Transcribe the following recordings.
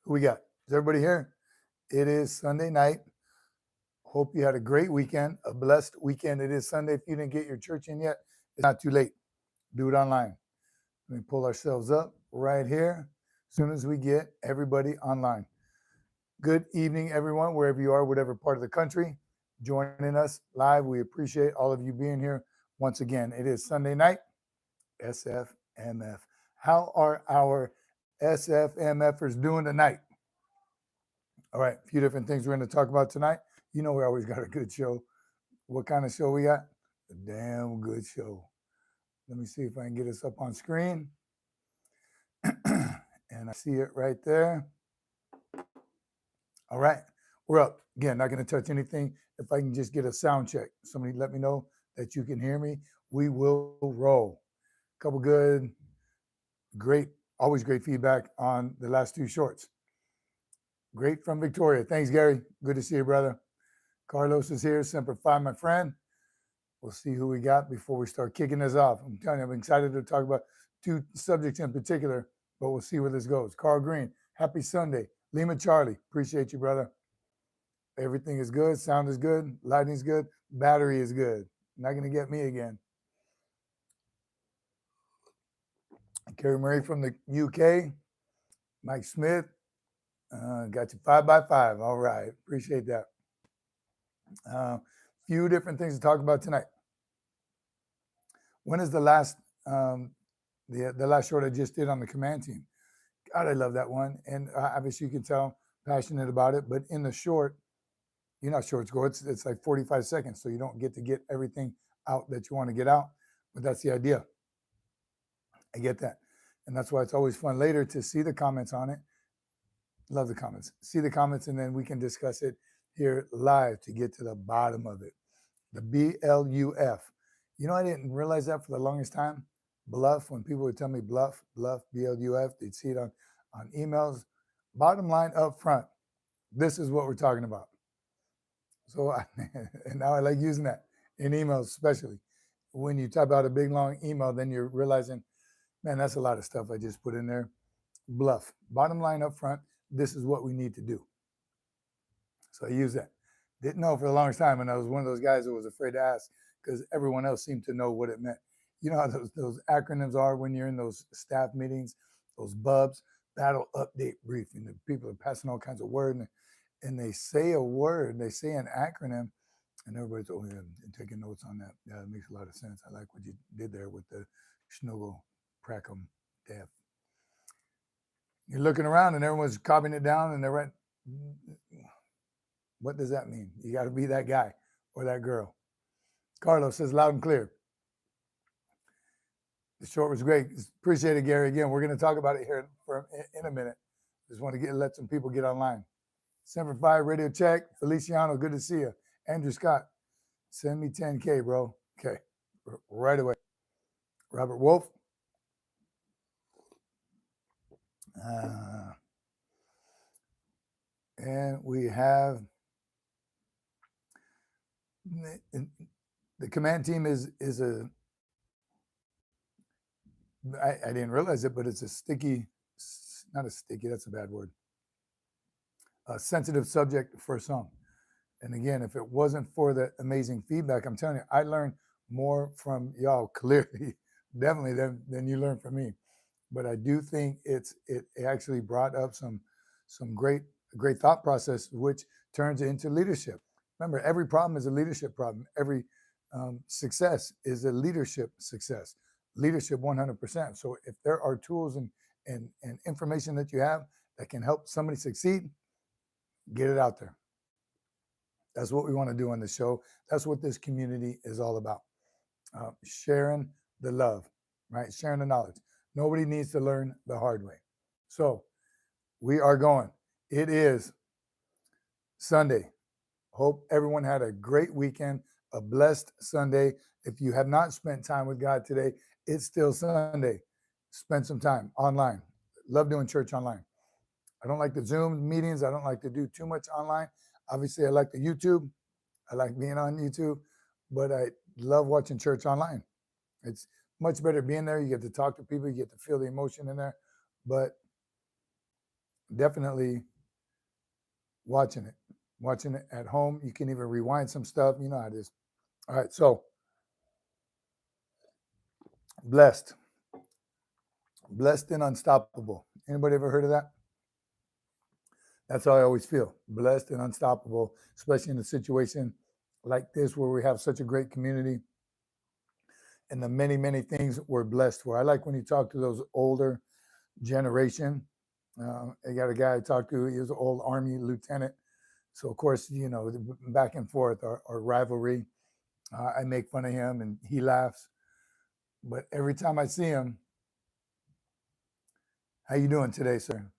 Who we got? Is everybody here? It is Sunday night. Hope you had a great weekend, a blessed weekend. It is Sunday. If you didn't get your church in yet, it's not too late. Do it online. Let me pull ourselves up right here as soon as we get everybody online. Good evening, everyone, wherever you are, whatever part of the country, joining us live. We appreciate all of you being here once again. It is Sunday night, SFMF. How are our SFMF-ers doing tonight? All right, a few different things we're going to talk about tonight. You know we always got a good show. What kind of show we got? A damn good show. Let me see if I can get us up on screen. And I see it right there. All right, we're up. Again, not going to touch anything. If I can just get a sound check. Somebody let me know that you can hear me. We will roll. Couple good, great, always great feedback on the last two shorts. Great from Victoria. Thanks, Gary. Good to see you, brother. Carlos is here. Semper Fi, my friend. We'll see who we got before we start kicking this off. I'm telling you, I'm excited to talk about two subjects in particular, but we'll see where this goes. Carl Green, happy Sunday. Lima Charlie, appreciate you, brother. Everything is good. Sound is good. Lighting is good. Battery is good. Not going to get me again. Carrie Murray from the UK. Mike Smith. Got you 5x5. All right. Appreciate that. Few different things to talk about tonight. When is the last the last short I just did on the command team? God, I love that one. And obviously you can tell passionate about it, but in the short, you know, shorts go, it's like 45 seconds. So you don't get to get everything out that you want to get out, but that's the idea. I get that. And that's why it's always fun later to see the comments on it. Love the comments. See the comments, and then we can discuss it here live to get to the bottom of it. The BLUF. You know, I didn't realize that for the longest time. Bluff, when people would tell me bluff, BLUF, they'd see it on emails. Bottom line up front, this is what we're talking about. So, and now I like using that in emails, especially. When you type out a big, long email, then you're realizing, man, that's a lot of stuff I just put in there. Bluff. Bottom line up front, this is what we need to do. So I use that. Didn't know for the longest time, and I was one of those guys that was afraid to ask because everyone else seemed to know what it meant. You know how those acronyms are when you're in those staff meetings, those BUBs, battle update briefing. The people are passing all kinds of words, and they say a word, they say an acronym, and everybody's, oh yeah, and taking notes on that. Yeah, it makes a lot of sense. I like what you did there with the Schnogel, Pracum, Death. You're looking around and everyone's copying it down and they're right. What does that mean? You got to be that guy or that girl. Carlos says loud and clear. The short was great. Appreciate it, Gary. Again, we're going to talk about it here in a minute. Just want to let some people get online. Semper Fi, Radio Check. Feliciano, good to see you. Andrew Scott, send me 10K, bro. Okay, right away. Robert Wolf. And we have the command team is a, I didn't realize it, but it's a sticky, not a sticky, that's a bad word. A sensitive subject for some. And again, if it wasn't for the amazing feedback, I'm telling you, I learned more from y'all clearly, definitely than you learned from me. But I do think it actually brought up some great thought process, which turns into leadership. Remember, every problem is a leadership problem. Every success is a leadership success. Leadership 100%. So if there are tools and information that you have that can help somebody succeed, get it out there. That's what we want to do on the show. That's what this community is all about. Sharing the love, right? Sharing the knowledge. Nobody needs to learn the hard way. So we are going. It is Sunday. Hope everyone had a great weekend, a blessed Sunday. If you have not spent time with God today, it's still Sunday. Spend some time online. Love doing church online. I don't like the Zoom meetings. I don't like to do too much online. Obviously, I like the YouTube. I like being on YouTube, but I love watching church online. It's much better being there. You get to talk to people. You get to feel the emotion in there. But definitely watching it at home. You can even rewind some stuff. You know how it is. All right, so blessed and unstoppable. Anybody ever heard of that? That's how I always feel, blessed and unstoppable, especially in a situation like this where we have such a great community and the many, many things we're blessed for. I like when you talk to those older generation. I got a guy I talked to, he was an old Army lieutenant. So, of course, you know, back and forth, our rivalry. I make fun of him and he laughs. But every time I see him, how you doing today, sir?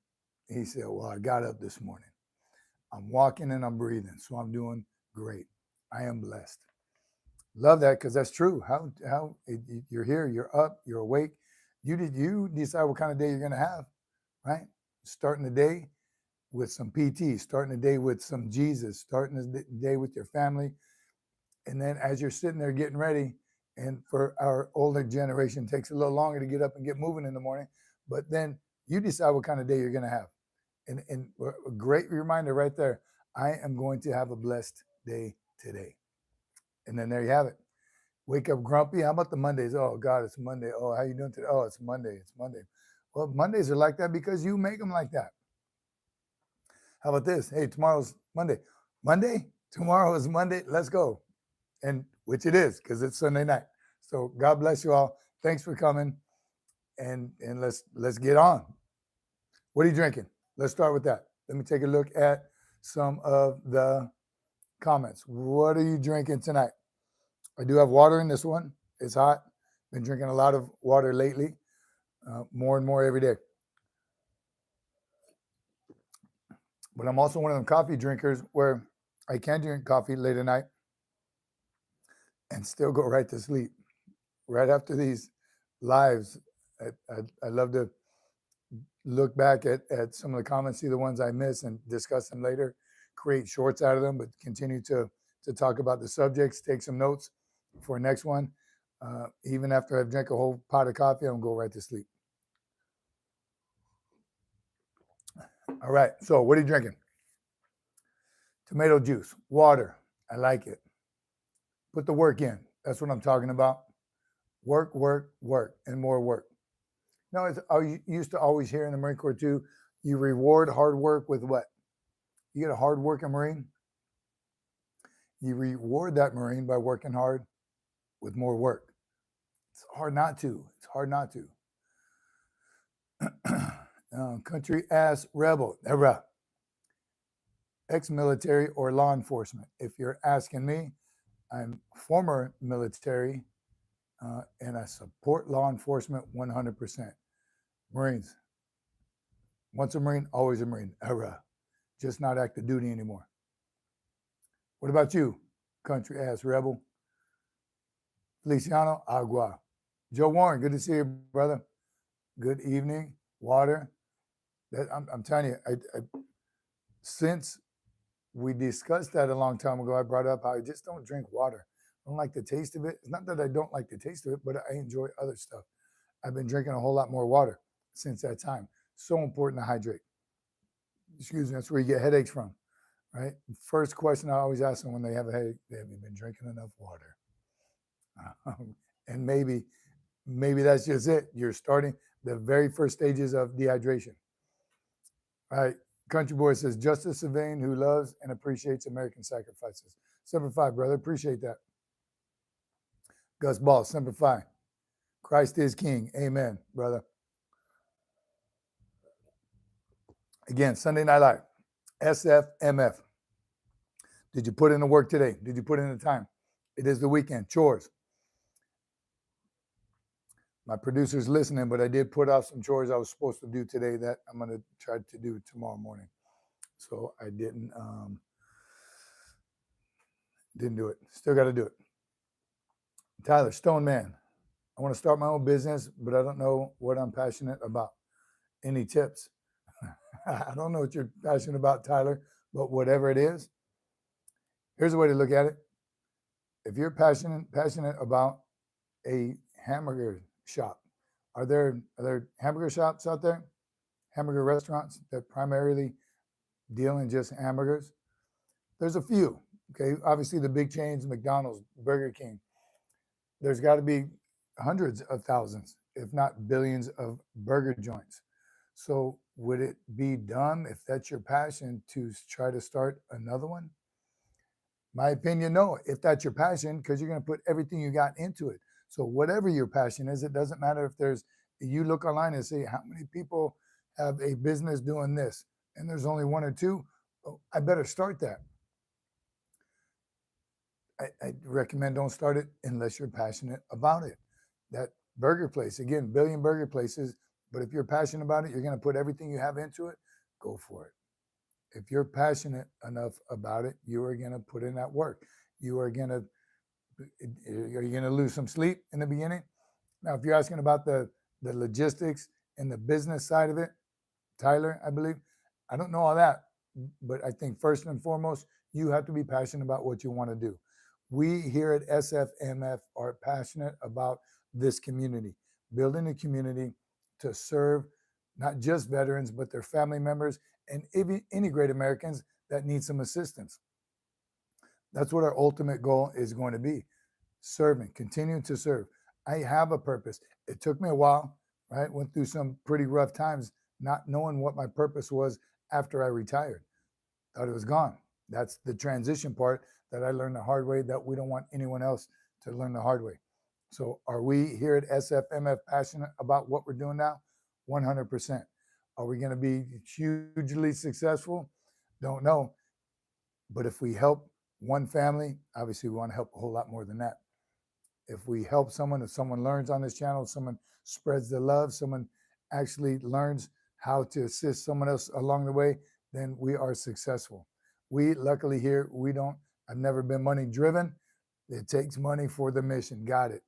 He said, well, I got up this morning. I'm walking and I'm breathing, so I'm doing great. I am blessed. Love that because that's true. You're here, you're up, you're awake. You decide what kind of day you're going to have, right? Starting the day with some PT, starting the day with some Jesus, starting the day with your family. And then as you're sitting there getting ready, and for our older generation, it takes a little longer to get up and get moving in the morning, but then you decide what kind of day you're going to have. And a great reminder right there, I am going to have a blessed day today. And then there you have it. Wake up grumpy. How about the Mondays? Oh, God, it's Monday. Oh, how you doing today? Oh, it's Monday. It's Monday. Well, Mondays are like that because you make them like that. How about this? Hey, tomorrow's Monday. Monday? Tomorrow is Monday. Let's go. And which it is because it's Sunday night. So God bless you all. Thanks for coming. And let's get on. What are you drinking? Let's start with that. Let me take a look at some of the comments. What are you drinking tonight? I do have water in this one. It's hot. Been drinking a lot of water lately, more and more every day. But I'm also one of them coffee drinkers where I can drink coffee late at night and still go right to sleep. Right after these lives, I love to look back at some of the comments, see the ones I miss and discuss them later, create shorts out of them, but continue to talk about the subjects, take some notes for next one. Even after I've drank a whole pot of coffee, I'm going to go right to sleep. All right, so what are you drinking? Tomato juice, water. I like it. Put the work in. That's what I'm talking about. Work, work, work, and more work. No, I used to always hear in the Marine Corps too, you reward hard work with what? You get a hard-working Marine, you reward that Marine by working hard with more work. It's hard not to. It's hard not to. Country ass rebel, ex-military or law enforcement. If you're asking me, I'm former military and I support law enforcement 100%. Marines. Once a Marine, always a Marine. Just not active duty anymore. What about you, country ass rebel? Feliciano Agua. Joe Warren, good to see you, brother. Good evening. Water. I'm telling you, since we discussed that a long time ago, I brought up how I just don't drink water. I don't like the taste of it. It's not that I don't like the taste of it, but I enjoy other stuff. I've been drinking a whole lot more water since that time. So important to hydrate. Excuse me, that's where you get headaches from, right? First question I always ask them when they have a headache, have you been drinking enough water? And maybe that's just it. You're starting the very first stages of dehydration. All right. Country Boy says, just a civilian who loves and appreciates American sacrifices. Semper Fi, brother. Appreciate that. Gus Ball, Semper Fi. Christ is King. Amen, brother. Again, Sunday Night Live. SFMF. Did you put in the work today? Did you put in the time? It is the weekend. Chores. My producer's listening, but I did put off some chores I was supposed to do today that I'm going to try to do tomorrow morning. So I didn't do it. Still got to do it. Tyler, Stone Man. I want to start my own business, but I don't know what I'm passionate about. Any tips? I don't know what you're passionate about, Tyler, but whatever it is, here's a way to look at it. If you're passionate about a hamburger shop, are there hamburger shops out there? hamburger restaurants that primarily deal in just hamburgers? There's a few. Okay, obviously the big chains, McDonald's, Burger King. There's got to be hundreds of thousands, if not billions, of burger joints. So would it be dumb, if that's your passion, to try to start another one? My opinion, no. If that's your passion, because you're going to put everything you got into it. So whatever your passion is, it doesn't matter if you look online and say, how many people have a business doing this? And there's only one or two. Oh, I better start that. I recommend don't start it unless you're passionate about it. That burger place, again, billion burger places, but if you're passionate about it, you're going to put everything you have into it, go for it. If you're passionate enough about it, you are going to put in that work. Are you going to lose some sleep in the beginning? Now, if you're asking about the logistics and the business side of it, Tyler, I believe, I don't know all that, but I think first and foremost, you have to be passionate about what you want to do. We here at SFMF are passionate about this community, building a community to serve not just veterans, but their family members and any great Americans that need some assistance. That's what our ultimate goal is going to be, serving, continuing to serve. I have a purpose. It took me a while, right? Went through some pretty rough times, not knowing what my purpose was after I retired. Thought it was gone. That's the transition part that I learned the hard way, that we don't want anyone else to learn the hard way. So are we here at SFMF passionate about what we're doing now? 100%. Are we going to be hugely successful? Don't know. But if we help one family, obviously we want to help a whole lot more than that. If we help someone, if someone learns on this channel, someone spreads the love, someone actually learns how to assist someone else along the way, then we are successful. We luckily here, I've never been money driven. It takes money for the mission. Got it.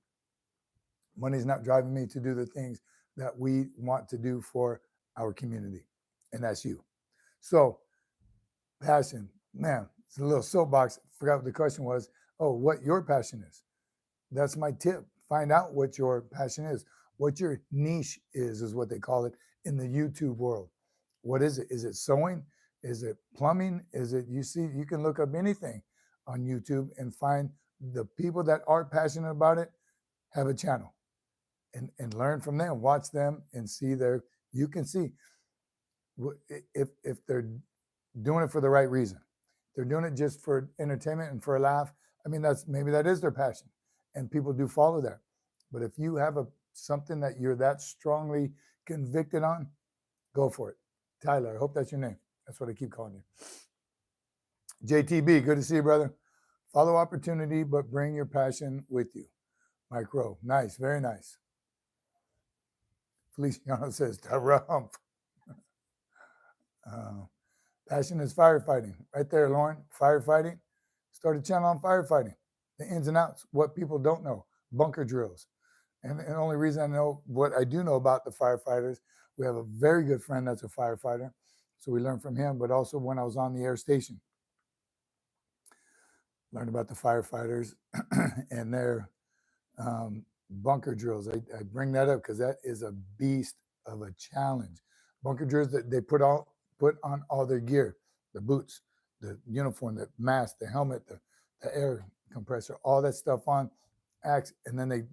Money's not driving me to do the things that we want to do for our community, and that's you. So, passion, man, it's a little soapbox. Forgot what the question was. Oh, what your passion is. That's my tip. Find out what your passion is. What your niche is what they call it in the YouTube world. What is it? Is it sewing? Is it plumbing? You can look up anything on YouTube and find the people that are passionate about it, have a channel and learn from them, watch them and see you can see if they're doing it for the right reason. They're doing it just for entertainment and for a laugh. I mean, maybe that is their passion and people do follow that. But if you have something that you're that strongly convicted on, go for it. Tyler, I hope that's your name. That's what I keep calling you. JTB, good to see you, brother. Follow opportunity, but bring your passion with you. Mike Rowe, nice, very nice. Feliciano says, Tarumph. Passion is firefighting. Right there, Lauren, firefighting. Start a channel on firefighting. The ins and outs, what people don't know, bunker drills. And the only reason I know what I do know about the firefighters, we have a very good friend that's a firefighter. So we learned from him, but also when I was on the air station, learned about the firefighters and their bunker drills. I bring that up because that is a beast of a challenge. Bunker drills that they put on all their gear, the boots, the uniform, the mask, the helmet, the air compressor, all that stuff on, axe, and then they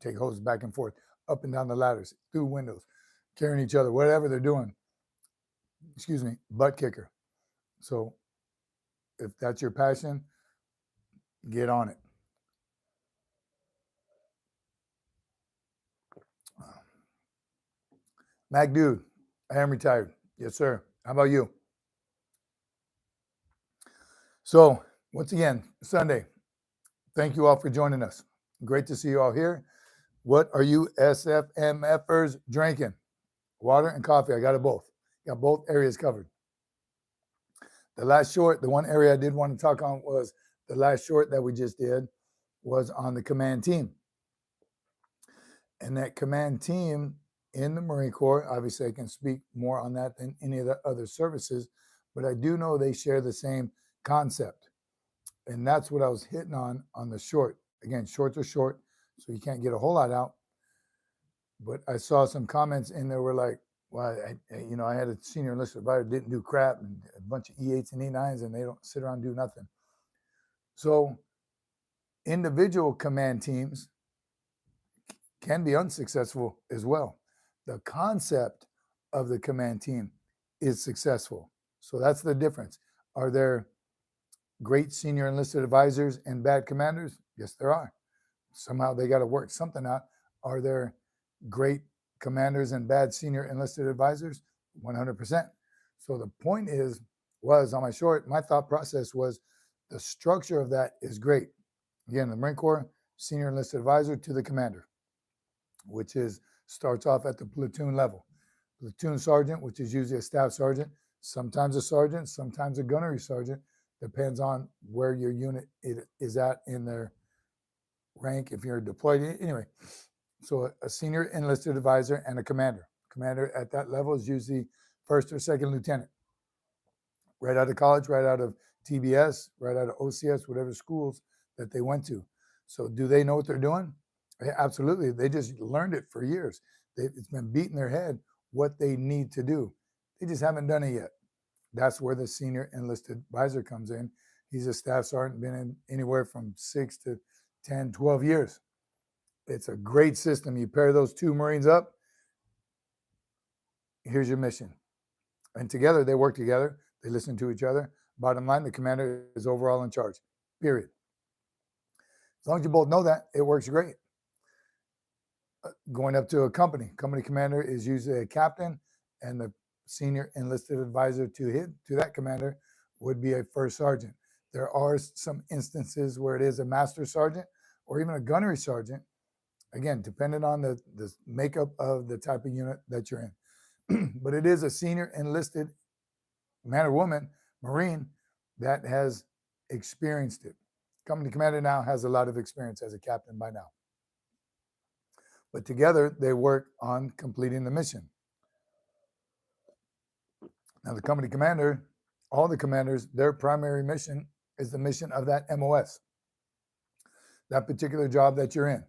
take hoses back and forth, up and down the ladders, through windows, carrying each other, whatever they're doing. Excuse me, butt kicker. So if that's your passion, get on it. Mac Dude, I am retired. Yes, sir. How about you? So once again, Sunday, thank you all for joining us. Great to see you all here. What are you SFMF-ers drinking? Water and coffee. I got it both. Got both areas covered. The last short, the one area I did want to talk on was the last short that we just did was on the command team. And that command team in the Marine Corps, obviously I can speak more on that than any of the other services, but I do know they share the same concept. And that's what I was hitting on the short. Again, shorts are short, so you can't get a whole lot out. But I saw some comments in there were like, Well, I had a senior enlisted advisor didn't do crap, and a bunch of E8s and E9s, and they don't sit around and do nothing. So individual command teams can be unsuccessful as well. The concept of the command team is successful. So that's the difference. Are there great senior enlisted advisors and bad commanders? Yes, there are. Somehow they got to work something out. Are there great commanders and bad senior enlisted advisors? 100%. So the point was on my short, my thought process was the structure of that is great. Again, the Marine Corps, senior enlisted advisor to the commander, which starts off at the platoon level. Platoon sergeant, which is usually a staff sergeant, sometimes a sergeant, sometimes a gunnery sergeant, depends on where your unit is at in their rank if you're deployed. Anyway, so a senior enlisted advisor and a commander. Commander at that level is usually first or second lieutenant. Right out of college, right out of TBS, right out of OCS, whatever schools that they went to. So do they know what they're doing? Yeah, absolutely. They just learned it for years. It's been beating their head what they need to do. They just haven't done it yet. That's where the senior enlisted advisor comes in. He's a staff sergeant, been in anywhere from 6 to 10, 12 years. It's a great system. You pair those two Marines up, here's your mission. And together, they work together. They listen to each other. Bottom line, the commander is overall in charge, period. As long as you both know that, it works great. Going up to a company commander is usually a captain, and the senior enlisted advisor to that commander would be a first sergeant. There are some instances where it is a master sergeant or even a gunnery sergeant, again, depending on the makeup of the type of unit that you're in. But it is a senior enlisted man or woman, Marine, that has experienced it. Company commander now has a lot of experience as a captain by now. But together, they work on completing the mission. Now, the company commander, all the commanders, their primary mission is the mission of that MOS, that particular job that you're in.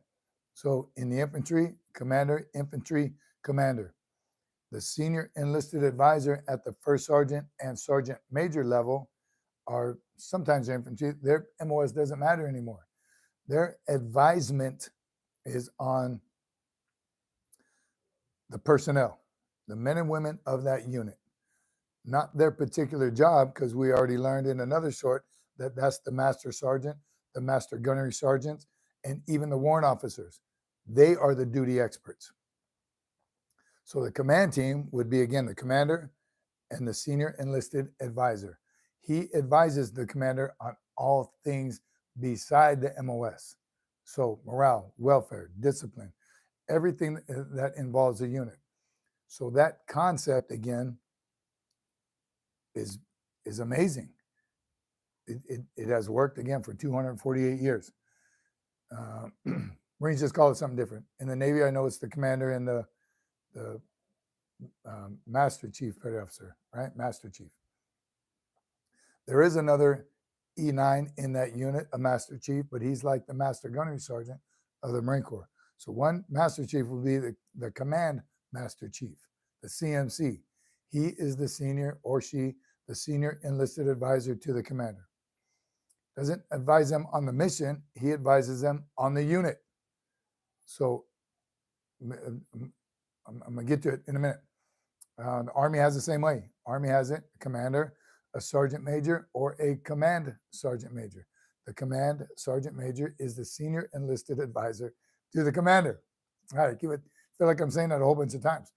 So in the infantry, commander, infantry, commander. The senior enlisted advisor at the first sergeant and sergeant major level are sometimes infantry. Their MOS doesn't matter anymore. Their advisement is on the personnel, the men and women of that unit, not their particular job, because we already learned in another short that that's the master sergeant, the master gunnery sergeants, and even the warrant officers. They are the duty experts. So the command team would be, again, the commander and the senior enlisted advisor. He advises the commander on all things beside the MOS. So morale, welfare, discipline, everything that involves a unit. So that concept, again, is amazing. It has worked, again, for 248 years. Marines just call it something different. In the Navy, I know it's the commander and the master chief petty officer, right? Master chief. There is another E9 in that unit, a master chief, but he's like the master gunnery sergeant of the Marine Corps. So one master chief will be the command master chief, the CMC. He is the senior, or she, the senior enlisted advisor to the commander. Doesn't advise them on the mission, he advises them on the unit. So I'm going to get to it in a minute. The Army has the same way. Army has it, a commander, a sergeant major, or a command sergeant major. The command sergeant major is the senior enlisted advisor to the commander. All right, feel like I'm saying that a whole bunch of times.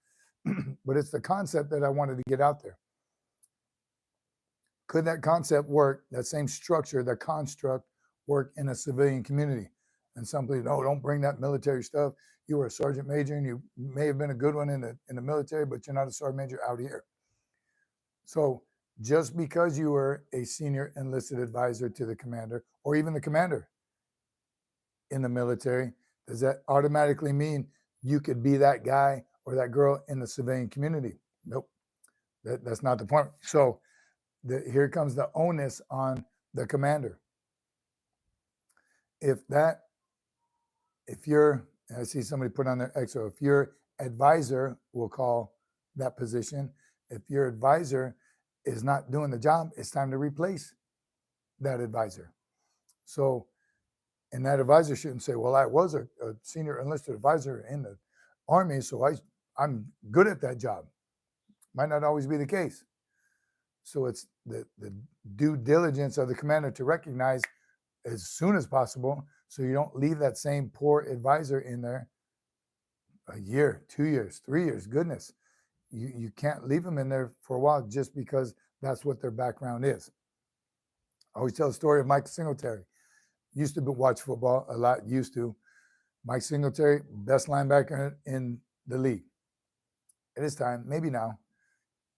But it's the concept that I wanted to get out there. Could that concept work, that same structure, the construct, work in a civilian community? And some people, no, don't bring that military stuff. You were a sergeant major and you may have been a good one in the military, but you're not a sergeant major out here. So just because you were a senior enlisted advisor to the commander, or even the commander in the military, does that automatically mean you could be that guy or that girl in the civilian community? Nope. That's not the point. So here comes the onus on the commander. If you're, I see somebody put on their EXO, if your advisor, we'll call that position. If your advisor is not doing the job, it's time to replace that advisor. So, and that advisor shouldn't say, well, I was a senior enlisted advisor in the Army, so I'm good at that job. Might not always be the case. So it's the due diligence of the commander to recognize as soon as possible, so you don't leave that same poor advisor in there a year, 2 years, 3 years. Goodness, you can't leave them in there for a while just because that's what their background is. I always tell the story of Mike Singletary. Used to watch football a lot, used to. Mike Singletary, best linebacker in the league. At his time, maybe now,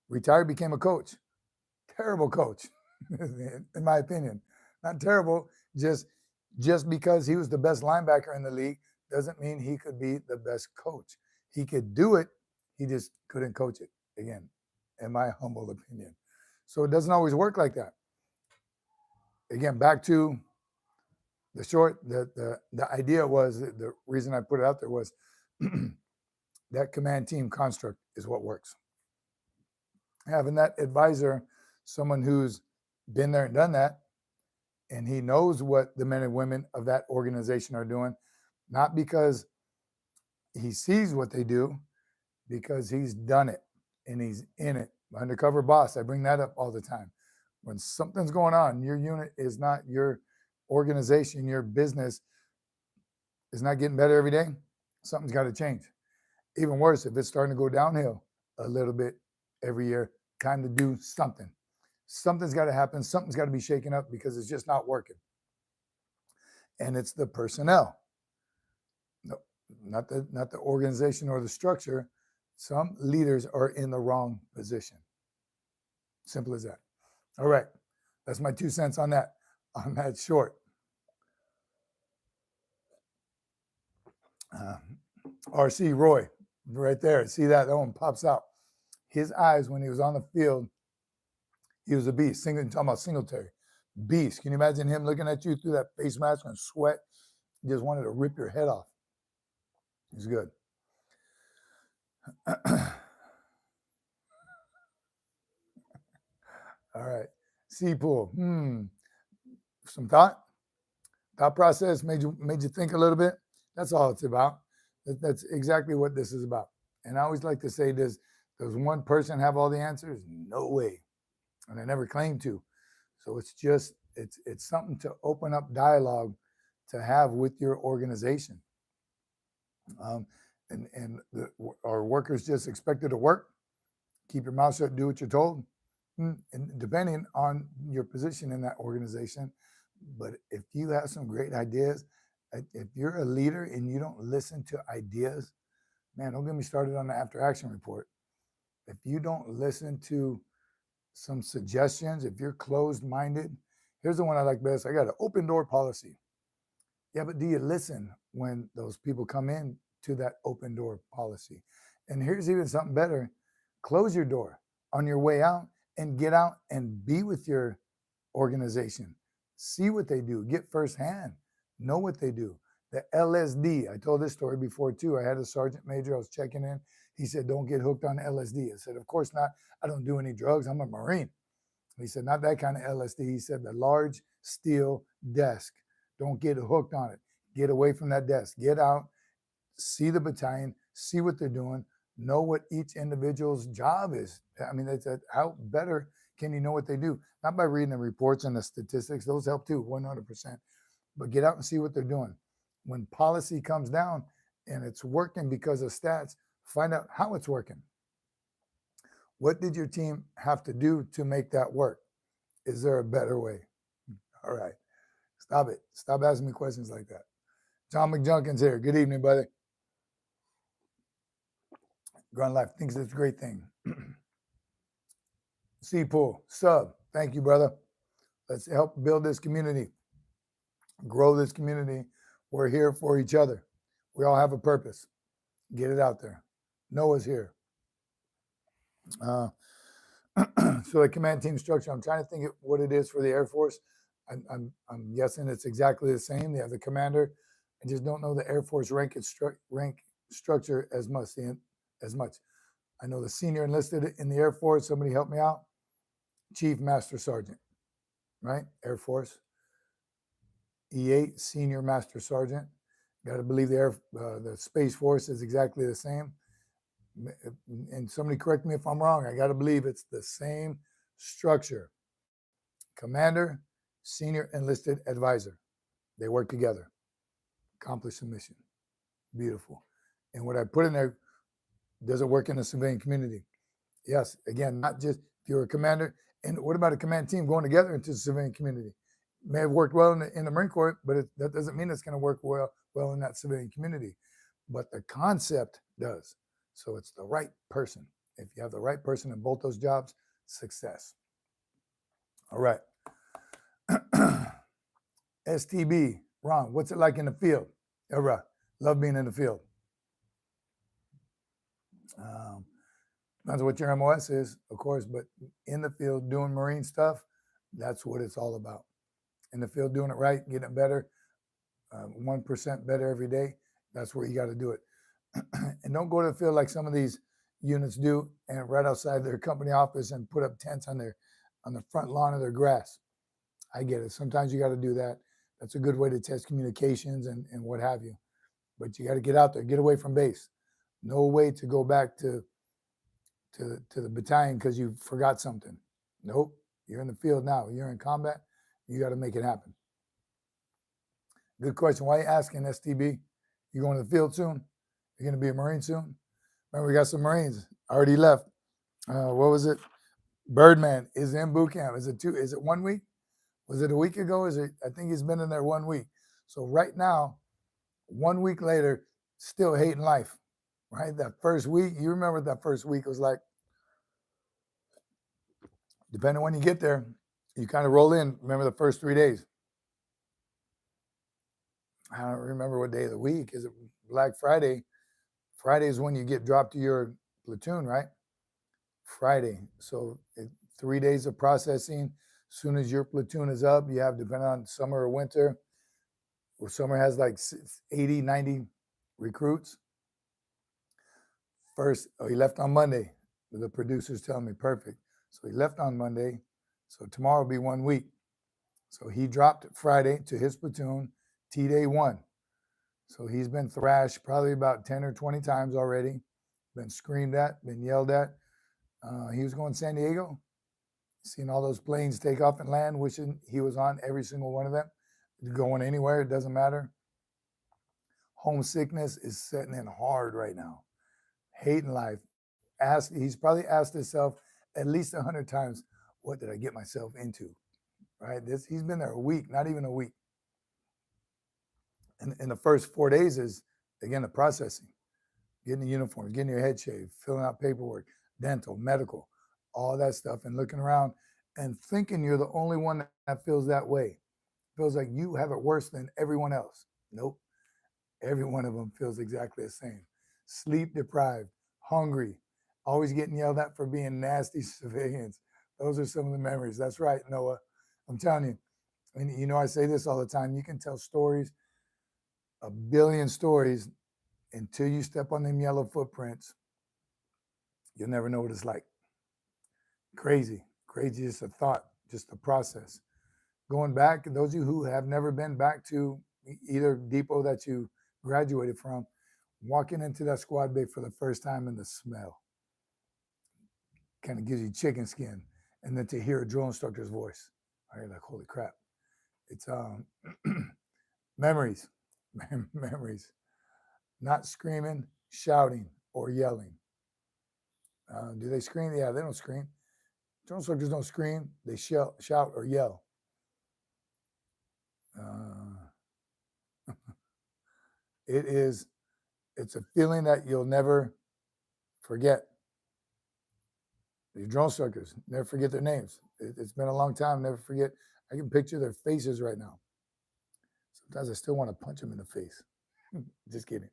retired, became a coach. Terrible coach, in my opinion. Not terrible, just because he was the best linebacker in the league doesn't mean he could be the best coach. He could do it, he just couldn't coach it, again, in my humble opinion. So it doesn't always work like that. Again, back to the short, the idea was, the reason I put it out there was that command team construct is what works. Having that advisor, someone who's been there and done that, and he knows what the men and women of that organization are doing, not because he sees what they do, because he's done it and he's in it. Undercover boss, I bring that up all the time. When something's going on, your unit is not, your organization, your business is not getting better every day, something's got to change. Even worse, if it's starting to go downhill a little bit every year, time to do something. Something's got to happen. Something's got to be shaken up because it's just not working. And it's the personnel. No, not the organization or the structure. Some leaders are in the wrong position. Simple as that. All right. That's my 2 cents on that short. RC Roy, right there. See that? That one pops out. His eyes when he was on the field, he was a beast. Talking about Singletary. Beast. Can you imagine him looking at you through that face mask and sweat? He just wanted to rip your head off. He's good. All right. C-Pool. Some thought process made you think a little bit. That's all it's about. That's exactly what this is about. And I always like to say, does one person have all the answers? No way. And I never claim to. So it's just, it's something to open up dialogue to have with your organization. Are workers just expected to work? Keep your mouth shut, do what you're told? And depending on your position in that organization. But if you have some great ideas, if you're a leader and you don't listen to ideas, man, don't get me started on the after action report. If you don't listen to some suggestions, if you're closed-minded, here's the one I like best. I got an open door policy. Yeah, but do you listen when those people come in to that open door policy? And here's even something better. Close your door on your way out and get out and be with your organization. See what they do. Get firsthand. Know what they do. The LSD, I told this story before too. I had a sergeant major, I was checking in. He said, don't get hooked on LSD. I said, of course not. I don't do any drugs. I'm a Marine. He said, not that kind of LSD. He said, the large steel desk. Don't get hooked on it. Get away from that desk. Get out, see the battalion, see what they're doing, know what each individual's job is. I mean, how better can you know what they do? Not by reading the reports and the statistics. Those help too, 100%. But get out and see what they're doing. When policy comes down and it's working because of stats, find out how it's working. What did your team have to do to make that work? Is there a better way? All right. Stop it. Stop asking me questions like that. John McJunkins here. Good evening, buddy. Grunt Life thinks it's a great thing. C-Pool, sub. Thank you, brother. Let's help build this community, grow this community. We're here for each other. We all have a purpose. Get it out there. Noah's here. So the command team structure, I'm trying to think of what it is for the Air Force. I'm guessing it's exactly the same. They have the commander. I just don't know the Air Force rank structure as much. I know the senior enlisted in the Air Force. Somebody help me out. Chief Master Sergeant, right? Air Force. E8, Senior Master Sergeant. Got to believe the Space Force is exactly the same. And somebody correct me if I'm wrong. I got to believe it's the same structure. Commander, Senior Enlisted Advisor. They work together. Accomplish the mission. Beautiful. And what I put in there, does it work in the civilian community? Yes. Again, not just if you're a commander. And what about a command team going together into the civilian community? May have worked well in the Marine Corps, but that doesn't mean it's going to work well in that civilian community. But the concept does. So it's the right person. If you have the right person in both those jobs, success. All right. STB, Ron, what's it like in the field? URAH, love being in the field. Depends what your MOS is, of course, but in the field doing Marine stuff, that's what it's all about. In the field doing it right, getting it better, 1% better every day, that's where you got to do it. And don't go to the field like some of these units do and right outside their company office and put up tents on the front lawn of their grass. I get it. Sometimes you got to do that. That's a good way to test communications and what have you. But you got to get out there, get away from base. No way to go back to the battalion because you forgot something. Nope. You're in the field now. You're in combat. You got to make it happen. Good question. Why are you asking, STB? You going to the field soon? You're going to be a Marine soon? Remember, we got some Marines already left. What was it? Birdman is in boot camp. Is it 1 week? Was it a week ago? I think he's been in there 1 week. So right now, 1 week later, still hating life, right? That first week, you remember that first week was like, depending on when you get there, you kind of roll in. Remember the first 3 days. I don't remember what day of the week. Is it Black Friday? Friday is when you get dropped to your platoon, right? Friday. So 3 days of processing. As soon as your platoon is up, you have, depending on summer or winter, where summer has like 80, 90 recruits. First, he left on Monday. The producers tell me, perfect. So he left on Monday. So tomorrow will be 1 week. So he dropped Friday to his platoon, T-Day 1. So he's been thrashed probably about 10 or 20 times already, been screamed at, been yelled at. He was going to San Diego, seeing all those planes take off and land, wishing he was on every single one of them. Going anywhere, it doesn't matter. Homesickness is setting in hard right now. Hating life. He's probably asked himself at least 100 times, what did I get myself into? Right? He's been there a week, not even a week. And the first 4 days is, again, the processing, getting the uniforms, getting your head shaved, filling out paperwork, dental, medical, all that stuff, and looking around and thinking you're the only one that feels that way. Feels like you have it worse than everyone else. Nope. Every one of them feels exactly the same. Sleep deprived, hungry, always getting yelled at for being nasty civilians. Those are some of the memories. That's right, Noah. I'm telling you. And you know, I say this all the time. You can tell stories, a billion stories, until you step on them yellow footprints. You'll never know what it's like. Crazy. Crazy is a thought, just a process. Going back, those of you who have never been back to either depot that you graduated from, walking into that squad bay for the first time and the smell kind of gives you chicken skin. And then to hear a drill instructor's voice, you're like, holy crap. It's memories, memories. Not screaming, shouting, or yelling. Do they scream? Yeah, they don't scream. Drill instructors don't scream. They shout or yell. It's a feeling that you'll never forget. The drill instructors, never forget their names. It's been a long time, never forget. I can picture their faces right now. Sometimes I still want to punch them in the face. Just kidding.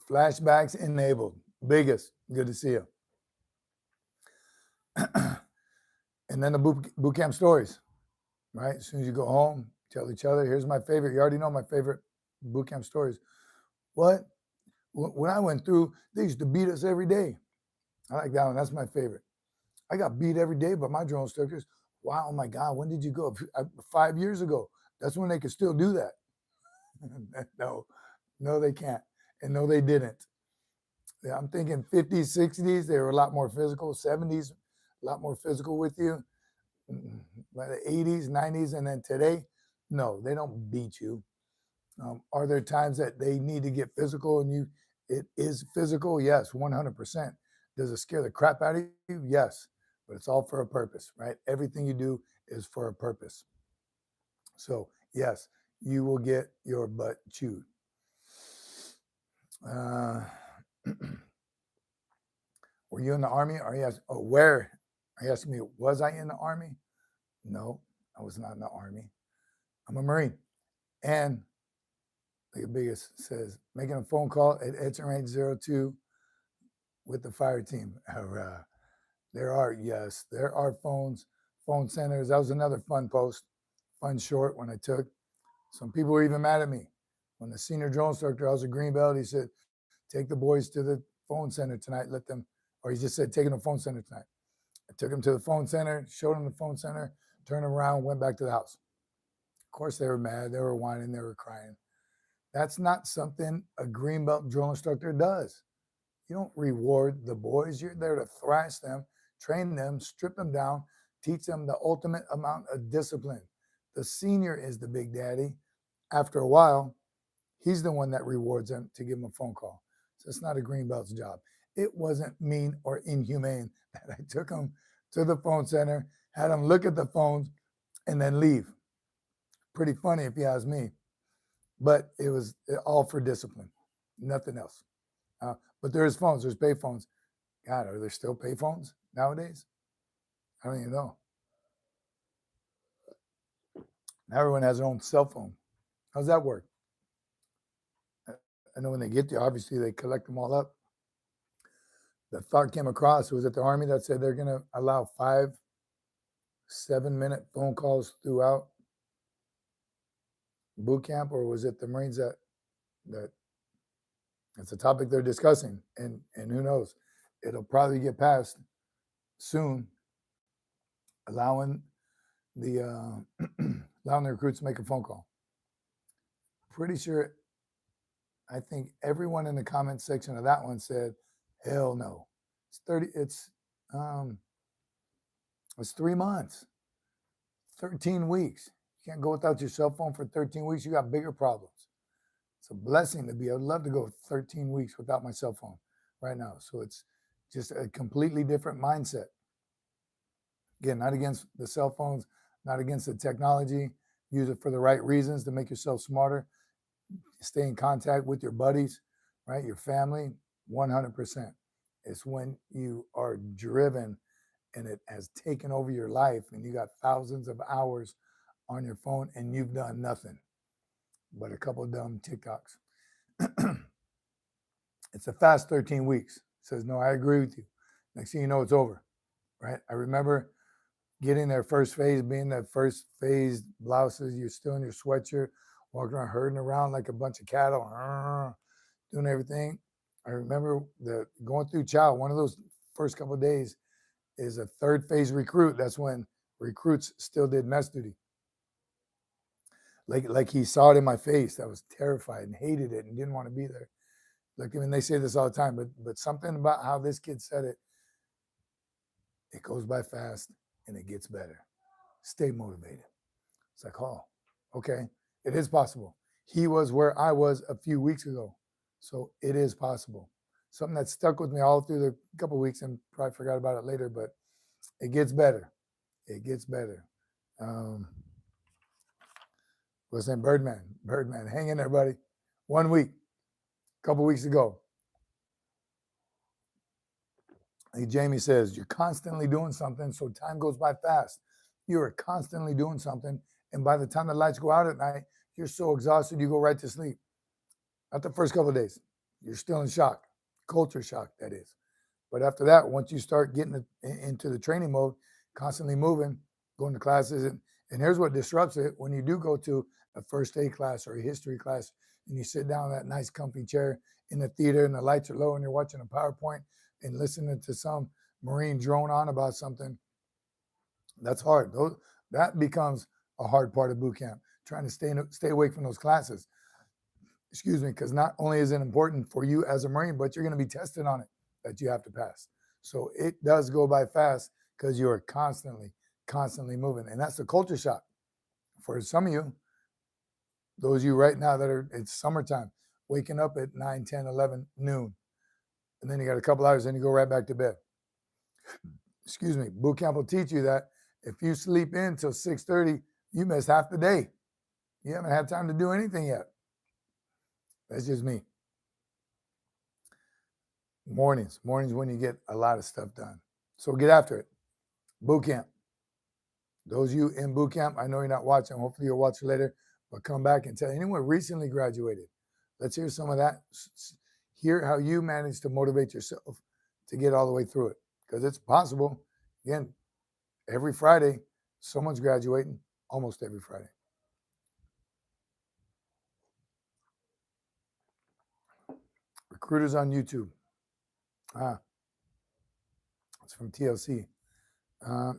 Flashbacks enabled. Biggest. Good to see you. And then the boot camp stories, right? As soon as you go home, tell each other, here's my favorite. You already know my favorite boot camp stories. What? When I went through, they used to beat us every day. I like that one. That's my favorite. I got beat every day by my drill instructors. Wow, oh my God, when did you go? 5 years ago. That's when they could still do that. No, they can't. And no, they didn't. Yeah, I'm thinking 50s, 60s, they were a lot more physical. 70s, a lot more physical with you. By the 80s, 90s, and then today, no, they don't beat you. Are there times that they need to get physical and it is physical? Yes, 100%. Does it scare the crap out of you? Yes, but it's all for a purpose, right? Everything you do is for a purpose. So yes, you will get your butt chewed. Were you in the Army? Are you asking, where? Are you asking me, was I in the Army? No, I was not in the Army. I'm a Marine. And the biggest says, making a phone call at SgtMaj 02 with the fire team. There are phone centers. That was another fun post, fun short when I took. Some people were even mad at me. When the senior drill instructor, I was a green belt, he said, take the boys to the phone center tonight, or he just said, take them to the phone center tonight. I took them to the phone center, showed them the phone center, turned around, went back to the house. Of course, they were mad, they were whining, they were crying. That's not something a green belt drill instructor does. You don't reward the boys. You're there to thrash them, train them, strip them down, teach them the ultimate amount of discipline. The senior is the big daddy. After a while, he's the one that rewards them to give them a phone call. So it's not a green belt's job. It wasn't mean or inhumane that I took them to the phone center, had them look at the phones, and then leave. Pretty funny if you ask me. But it was all for discipline, nothing else. But there's phones, there's pay phones. God, are there still pay phones nowadays? I don't even know. Now everyone has their own cell phone. How's that work? I know when they get there, obviously they collect them all up. The thought came across, it was at the Army that said they're going to allow 5 7-minute phone calls throughout boot camp, or was it the Marines that it's a topic they're discussing, and who knows, it'll probably get passed soon, allowing the recruits to make a phone call. Pretty sure, I think everyone in the comment section of that one said, hell no. It's 3 months, 13 weeks. You can't go without your cell phone for 13 weeks. You got bigger problems. It's a blessing to be. I'd love to go 13 weeks without my cell phone right now. So it's just a completely different mindset. Again, not against the cell phones, not against the technology. Use it for the right reasons to make yourself smarter. Stay in contact with your buddies, right? Your family, 100%. It's when you are driven and it has taken over your life and you got thousands of hours on your phone and you've done nothing but a couple of dumb TikToks. It's a fast 13 weeks. Says, no, I agree with you. Next thing you know, it's over, right? I remember getting their first phase, being that first phase blouses, you're still in your sweatshirt, walking around, herding around like a bunch of cattle, doing everything. I remember going through chow, one of those first couple of days is a third phase recruit. That's when recruits still did mess duty. Like he saw it in my face. I was terrified and hated it and didn't want to be there. Like, I mean, they say this all the time, but something about how this kid said it, it goes by fast and it gets better. Stay motivated. It's like, oh, okay, it is possible. He was where I was a few weeks ago. So it is possible. Something that stuck with me all through the couple of weeks and probably forgot about it later, but it gets better. It gets better. What's his name? Birdman. Hang in there, buddy. 1 week, a couple weeks ago. Like Jamie says, you're constantly doing something, so time goes by fast. You are constantly doing something, and by the time the lights go out at night, you're so exhausted, you go right to sleep. Not the first couple of days. You're still in shock, culture shock, that is. But after that, once you start getting into the training mode, constantly moving, going to classes, and here's what disrupts it. When you do go to a first aid class or a history class, and you sit down in that nice comfy chair in the theater and the lights are low and you're watching a PowerPoint and listening to some Marine drone on about something, that's hard. That becomes a hard part of boot camp, trying to stay away from those classes. Excuse me, because not only is it important for you as a Marine, but you're going to be tested on it that you have to pass. So it does go by fast because you are constantly moving. And that's the culture shock. For some of you, those of you right now it's summertime, waking up at 9, 10, 11, noon. And then you got a couple hours, then you go right back to bed. Excuse me, boot camp will teach you that if you sleep in till 6:30, you missed half the day. You haven't had time to do anything yet. That's just me. Mornings when you get a lot of stuff done. So get after it. Boot camp. Those of you in boot camp, I know you're not watching. Hopefully you'll watch later, but come back and tell anyone recently graduated. Let's hear some of that. Hear how you managed to motivate yourself to get all the way through it, because it's possible. Again, every Friday, someone's graduating, almost every Friday. Recruiters on YouTube. It's from TLC. I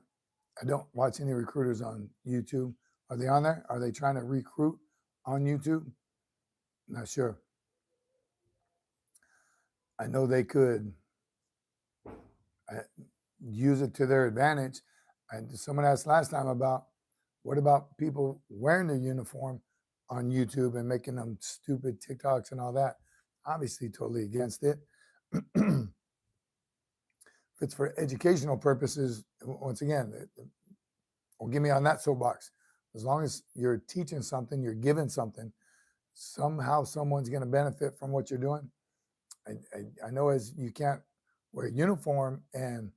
don't watch any recruiters on YouTube. Are they on there? Are they trying to recruit on YouTube? Not sure. I know they could use it to their advantage. Someone asked last time about what about people wearing their uniform on YouTube and making them stupid TikToks and all that. Obviously, totally against it. If it's for educational purposes, once again, or give me on that soapbox. As long as you're teaching something, you're giving something, somehow someone's going to benefit from what you're doing. I know as you can't wear a uniform and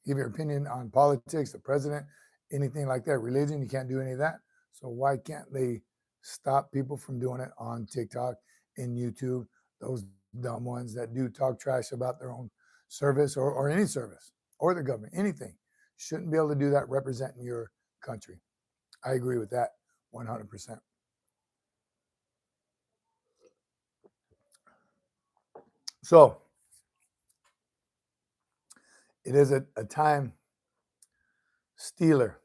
give your opinion on politics, the president, anything like that, religion, you can't do any of that. So why can't they stop people from doing it on TikTok and YouTube? Those dumb ones that do talk trash about their own service or any service or the government, anything. Shouldn't be able to do that representing your country. I agree with that 100%. So it is a time stealer,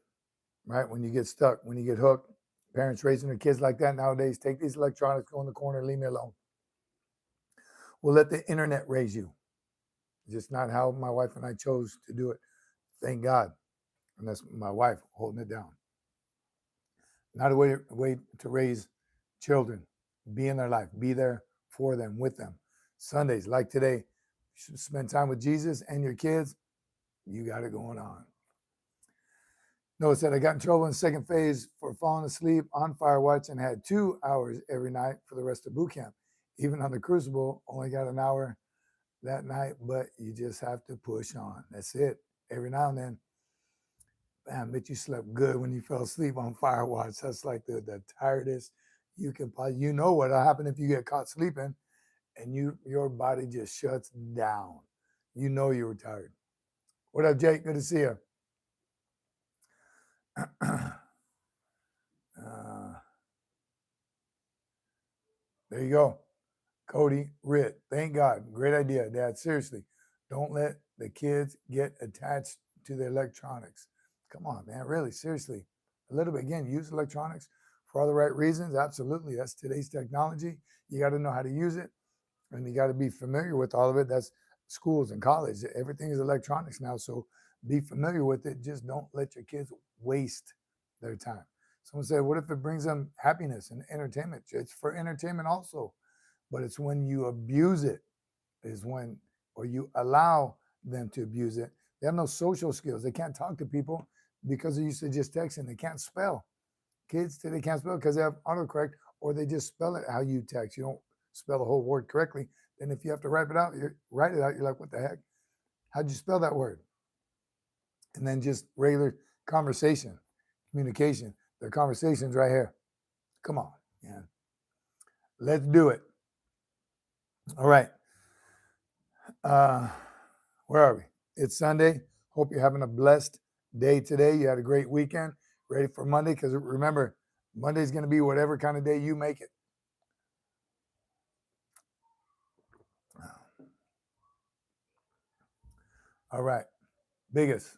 right? When you get stuck, when you get hooked, parents raising their kids like that nowadays, take these electronics, go in the corner, leave me alone. We'll let the internet raise you. Just not how my wife and I chose to do it. Thank God. And that's my wife holding it down. Not a way to raise children. Be in their life. Be there for them, with them. Sundays, like today, you should spend time with Jesus and your kids. You got it going on. Notice that I got in trouble in second phase for falling asleep on fire watch and had 2 hours every night for the rest of boot camp. Even on the Crucible, only got an hour that night, but you just have to push on. That's it. Every now and then, man, bet you slept good when you fell asleep on fire watch. That's like the tiredest you can possibly. You know what'll happen if you get caught sleeping and your body just shuts down. You know you were tired. What up, Jake? Good to see you. There you go. Cody Ritt. Thank God. Great idea, Dad. Seriously, don't let the kids get attached to the electronics. Come on, man. Really, seriously. A little bit. Again, use electronics for all the right reasons. Absolutely. That's today's technology. You got to know how to use it, and you got to be familiar with all of it. That's schools and college. Everything is electronics now, so be familiar with it. Just don't let your kids waste their time. Someone said, what if it brings them happiness and entertainment? It's for entertainment also, but it's when you abuse it is when, or you allow them to abuse it. They have no social skills. They can't talk to people because they're used to just texting. They can't spell. Kids today can't spell because they have autocorrect, or they just spell it how you text. You don't spell the whole word correctly. Then if you have to write it out, you're like, what the heck? How'd you spell that word? And then just regular conversation, communication. Their conversation's right here. Come on, man. Let's do it. All right. Where are we? It's Sunday. Hope you're having a blessed day today. You had a great weekend. Ready for Monday? Because remember, Monday's going to be whatever kind of day you make it. All right. Biggest.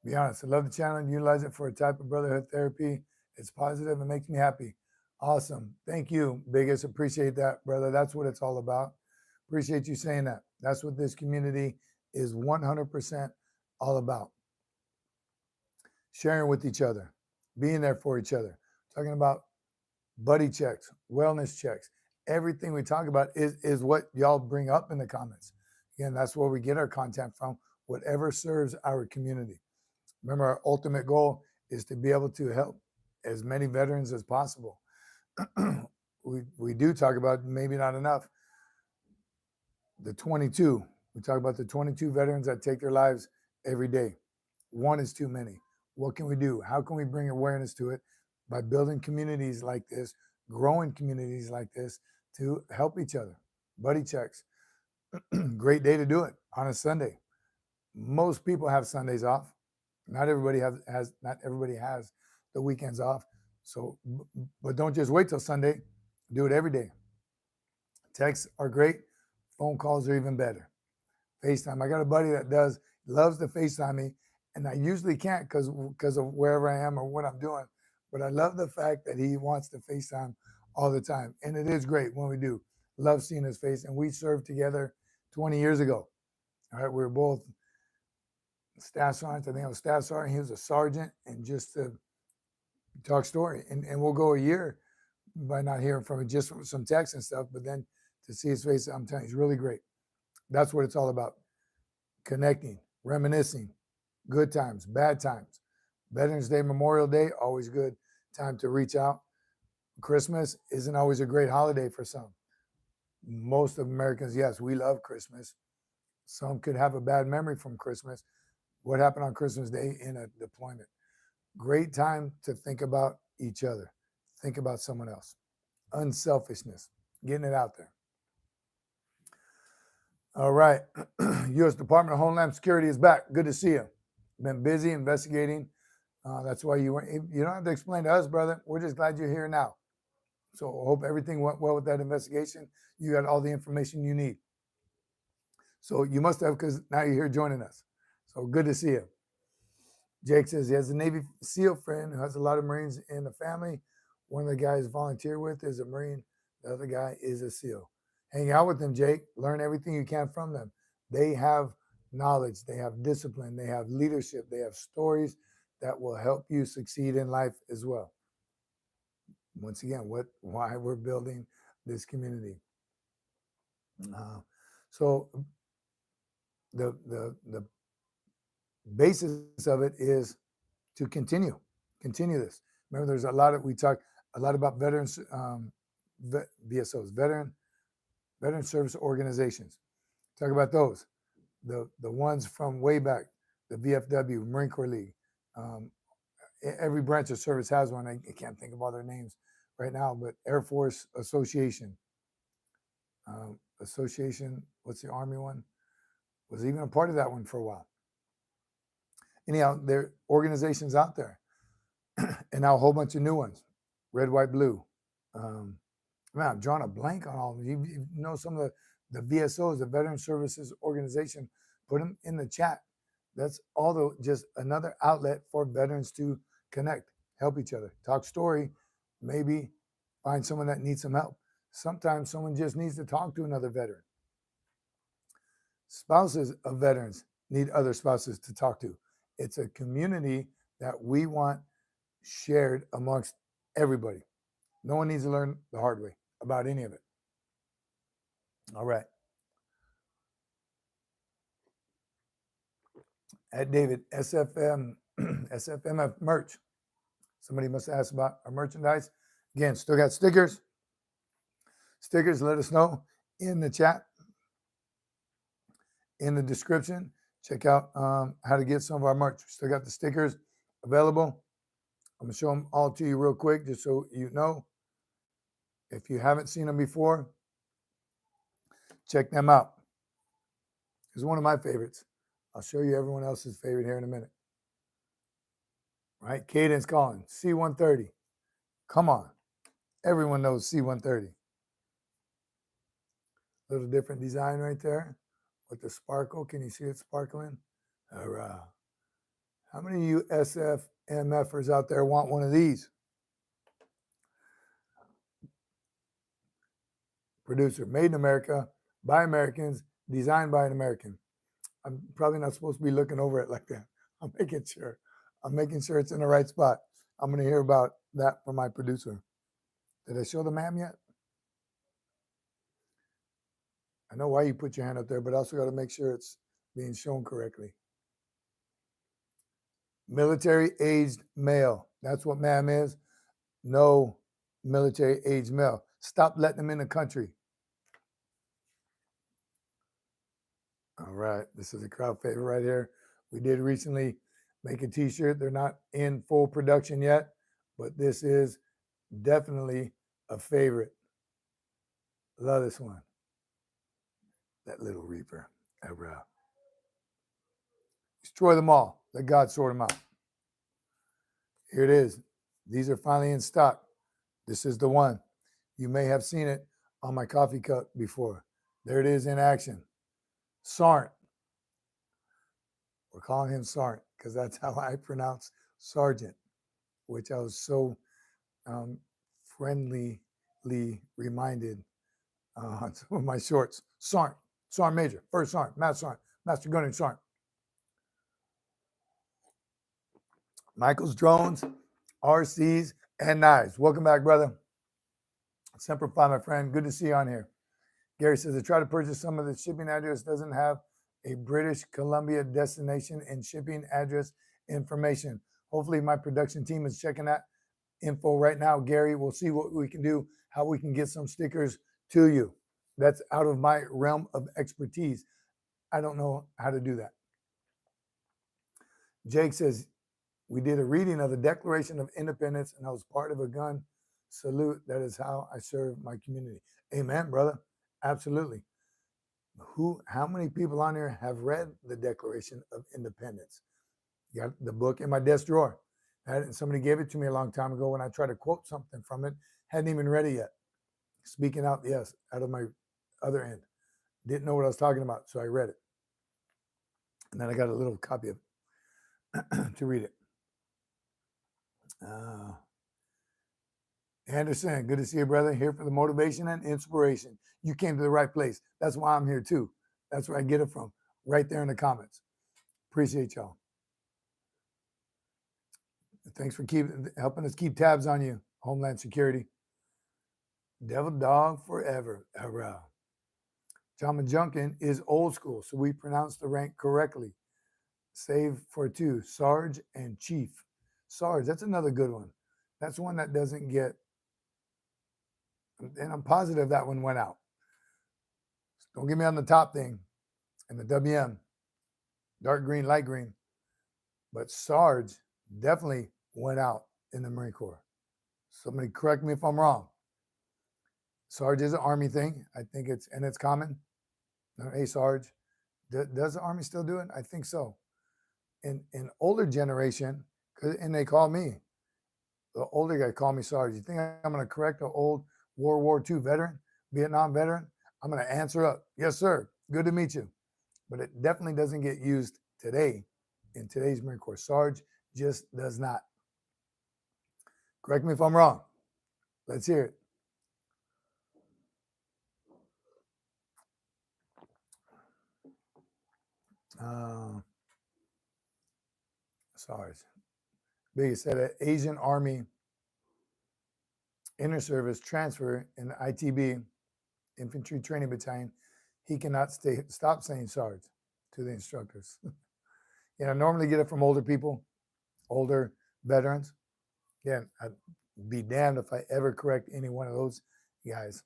Be honest. I love the channel and utilize it for a type of brotherhood therapy. It's positive and makes me happy. Awesome. Thank you, Biggest. Appreciate that, brother. That's what it's all about. Appreciate you saying that. That's what this community is 100% all about. Sharing with each other, being there for each other, talking about buddy checks, wellness checks. Everything we talk about is what y'all bring up in the comments. Again, that's where we get our content from, whatever serves our community. Remember, our ultimate goal is to be able to help as many veterans as possible. we do talk about, maybe not enough, the 22. We talk about the 22 veterans that take their lives every day. One is too many. What can we do? How can we bring awareness to it? By building communities like this, growing communities like this to help each other. Buddy checks. Great day to do it on a Sunday. Most people have Sundays off. Not everybody has the weekends off. So, but don't just wait till Sunday. Do it every day. Texts are great. Phone calls are even better. FaceTime. I got a buddy that loves to FaceTime me, and I usually can't because of wherever I am or what I'm doing. But I love the fact that he wants to FaceTime all the time. And it is great when we do. Love seeing his face. And we served together 20 years ago. All right, we were both staff sergeants. I think I was staff sergeant. He was a sergeant. And just to talk story. And we'll go a year by not hearing from him, just some texts and stuff. But then to see his face, I'm telling you, he's really great. That's what it's all about. Connecting, reminiscing, good times, bad times. Veterans Day, Memorial Day, always good time to reach out. Christmas isn't always a great holiday for some. Most of Americans, yes, we love Christmas. Some could have a bad memory from Christmas. What happened on Christmas Day in a deployment? Great time to think about each other. Think about someone else. Unselfishness, getting it out there. All right. U.S. Department of Homeland Security is back. Good to see you. Been busy investigating. That's why you don't have to explain to us, brother. We're just glad you're here now. So I hope everything went well with that investigation. You got all the information you need. So you must have, because now you're here joining us. So good to see you. Jake says he has a Navy SEAL friend who has a lot of Marines in the family. One of the guys volunteer with is a Marine. The other guy is a SEAL. Hang out with them, Jake. Learn everything you can from them. They have knowledge. They have discipline. They have leadership. They have stories that will help you succeed in life as well. Once again, why we're building this community. So the basis of it is to continue this. Remember, there's we talk a lot about veterans, VSOs, veteran service organizations. Talk about those, the ones from way back, the VFW, Marine Corps League. Every branch of service has one. I can't think of all their names right now, but Air Force Association. What's the Army one? Was even a part of that one for a while. Anyhow, there are organizations out there. And now a whole bunch of new ones. Red, white, blue. Man, I'm drawing a blank on all of them. You know some of the VSOs, the Veteran Services Organization, put them in the chat. That's just another outlet for veterans to connect, help each other, talk story, maybe find someone that needs some help. Sometimes someone just needs to talk to another veteran. Spouses of veterans need other spouses to talk to. It's a community that we want shared amongst everybody. No one needs to learn the hard way about any of it. All right. At David, SFMF merch. Somebody must ask about our merchandise. Again, still got stickers. Stickers, let us know in the chat, in the description. Check out how to get some of our merch. Still got the stickers available. I'm going to show them all to you real quick just so you know. If you haven't seen them before, check them out. It's one of my favorites. I'll show you everyone else's favorite here in a minute. Right? Cadence calling, C-130. Come on. Everyone knows C-130. Little different design right there with the sparkle. Can you see it sparkling? Hurrah. How many of you SFMF-ers out there want one of these? Producer, made in America, by Americans, designed by an American. I'm probably not supposed to be looking over it like that. I'm making sure it's in the right spot. I'm going to hear about that from my producer. Did I show the ma'am yet? I know why you put your hand up there, but I also got to make sure it's being shown correctly. Military aged male. That's what ma'am is. No military aged male. Stop letting them in the country. All right. This is a crowd favorite right here. We did recently make a t-shirt. They're not in full production yet, but this is definitely a favorite. Love this one. That little reaper. Destroy them all. Let God sort them out. Here it is. These are finally in stock. This is the one. You may have seen it on my coffee cup before. There it is in action. Sarnt. We're calling him Sarnt because that's how I pronounce sergeant, which I was so friendlyly reminded on some of my shorts. Sarnt. Sergeant Major. First Sergeant. Master Sergeant. Master Gunner Sergeant. Michael's Drones, RCs, and knives. Welcome back, brother. Semper Fi, my friend. Good to see you on here. Gary says, I try to purchase some of the shipping address doesn't have a British Columbia destination and shipping address information. Hopefully my production team is checking that info right now. Gary, we'll see what we can do, how we can get some stickers to you. That's out of my realm of expertise. I don't know how to do that. Jake says, we did a reading of the Declaration of Independence and I was part of a gun salute. That is how I serve my community. Amen, brother. Absolutely. How many people on here have read the Declaration of Independence? You got the book in my desk drawer. Somebody gave it to me a long time ago when I tried to quote something from it. Hadn't even read it yet. Speaking out, yes, out of my other end. Didn't know what I was talking about, so I read it. And then I got a little copy of it to read it. Anderson, good to see you, brother. Here for the motivation and inspiration. You came to the right place. That's why I'm here too. That's where I get it from. Right there in the comments. Appreciate y'all. Thanks for helping us keep tabs on you, Homeland Security. Devil dog forever. Hurrah. John Majunkin is old school, so we pronounce the rank correctly. Save for two, Sarge and Chief. Sarge, that's another good one. That's one that doesn't get, and I'm positive that one went out. Don't get me on the top thing and the WM, dark green, light green. But Sarge definitely went out in the Marine Corps. Somebody correct me if I'm wrong. Sarge is an Army thing. I think it's common. Hey, Sarge. Does the Army still do it? I think so. In older generation, and they call me, the older guy call me Sarge. You think I'm going to correct an old World War II veteran, Vietnam veteran? I'm going to answer up. Yes, sir. Good to meet you. But it definitely doesn't get used today in today's Marine Corps. Sarge just does not. Correct me if I'm wrong. Let's hear it. Sarge. Big said an Asian Army inter-service transfer in the ITB, Infantry Training Battalion. He cannot stop saying Sarge to the instructors. I normally get it from older people, older veterans. Again, I'd be damned if I ever correct any one of those guys.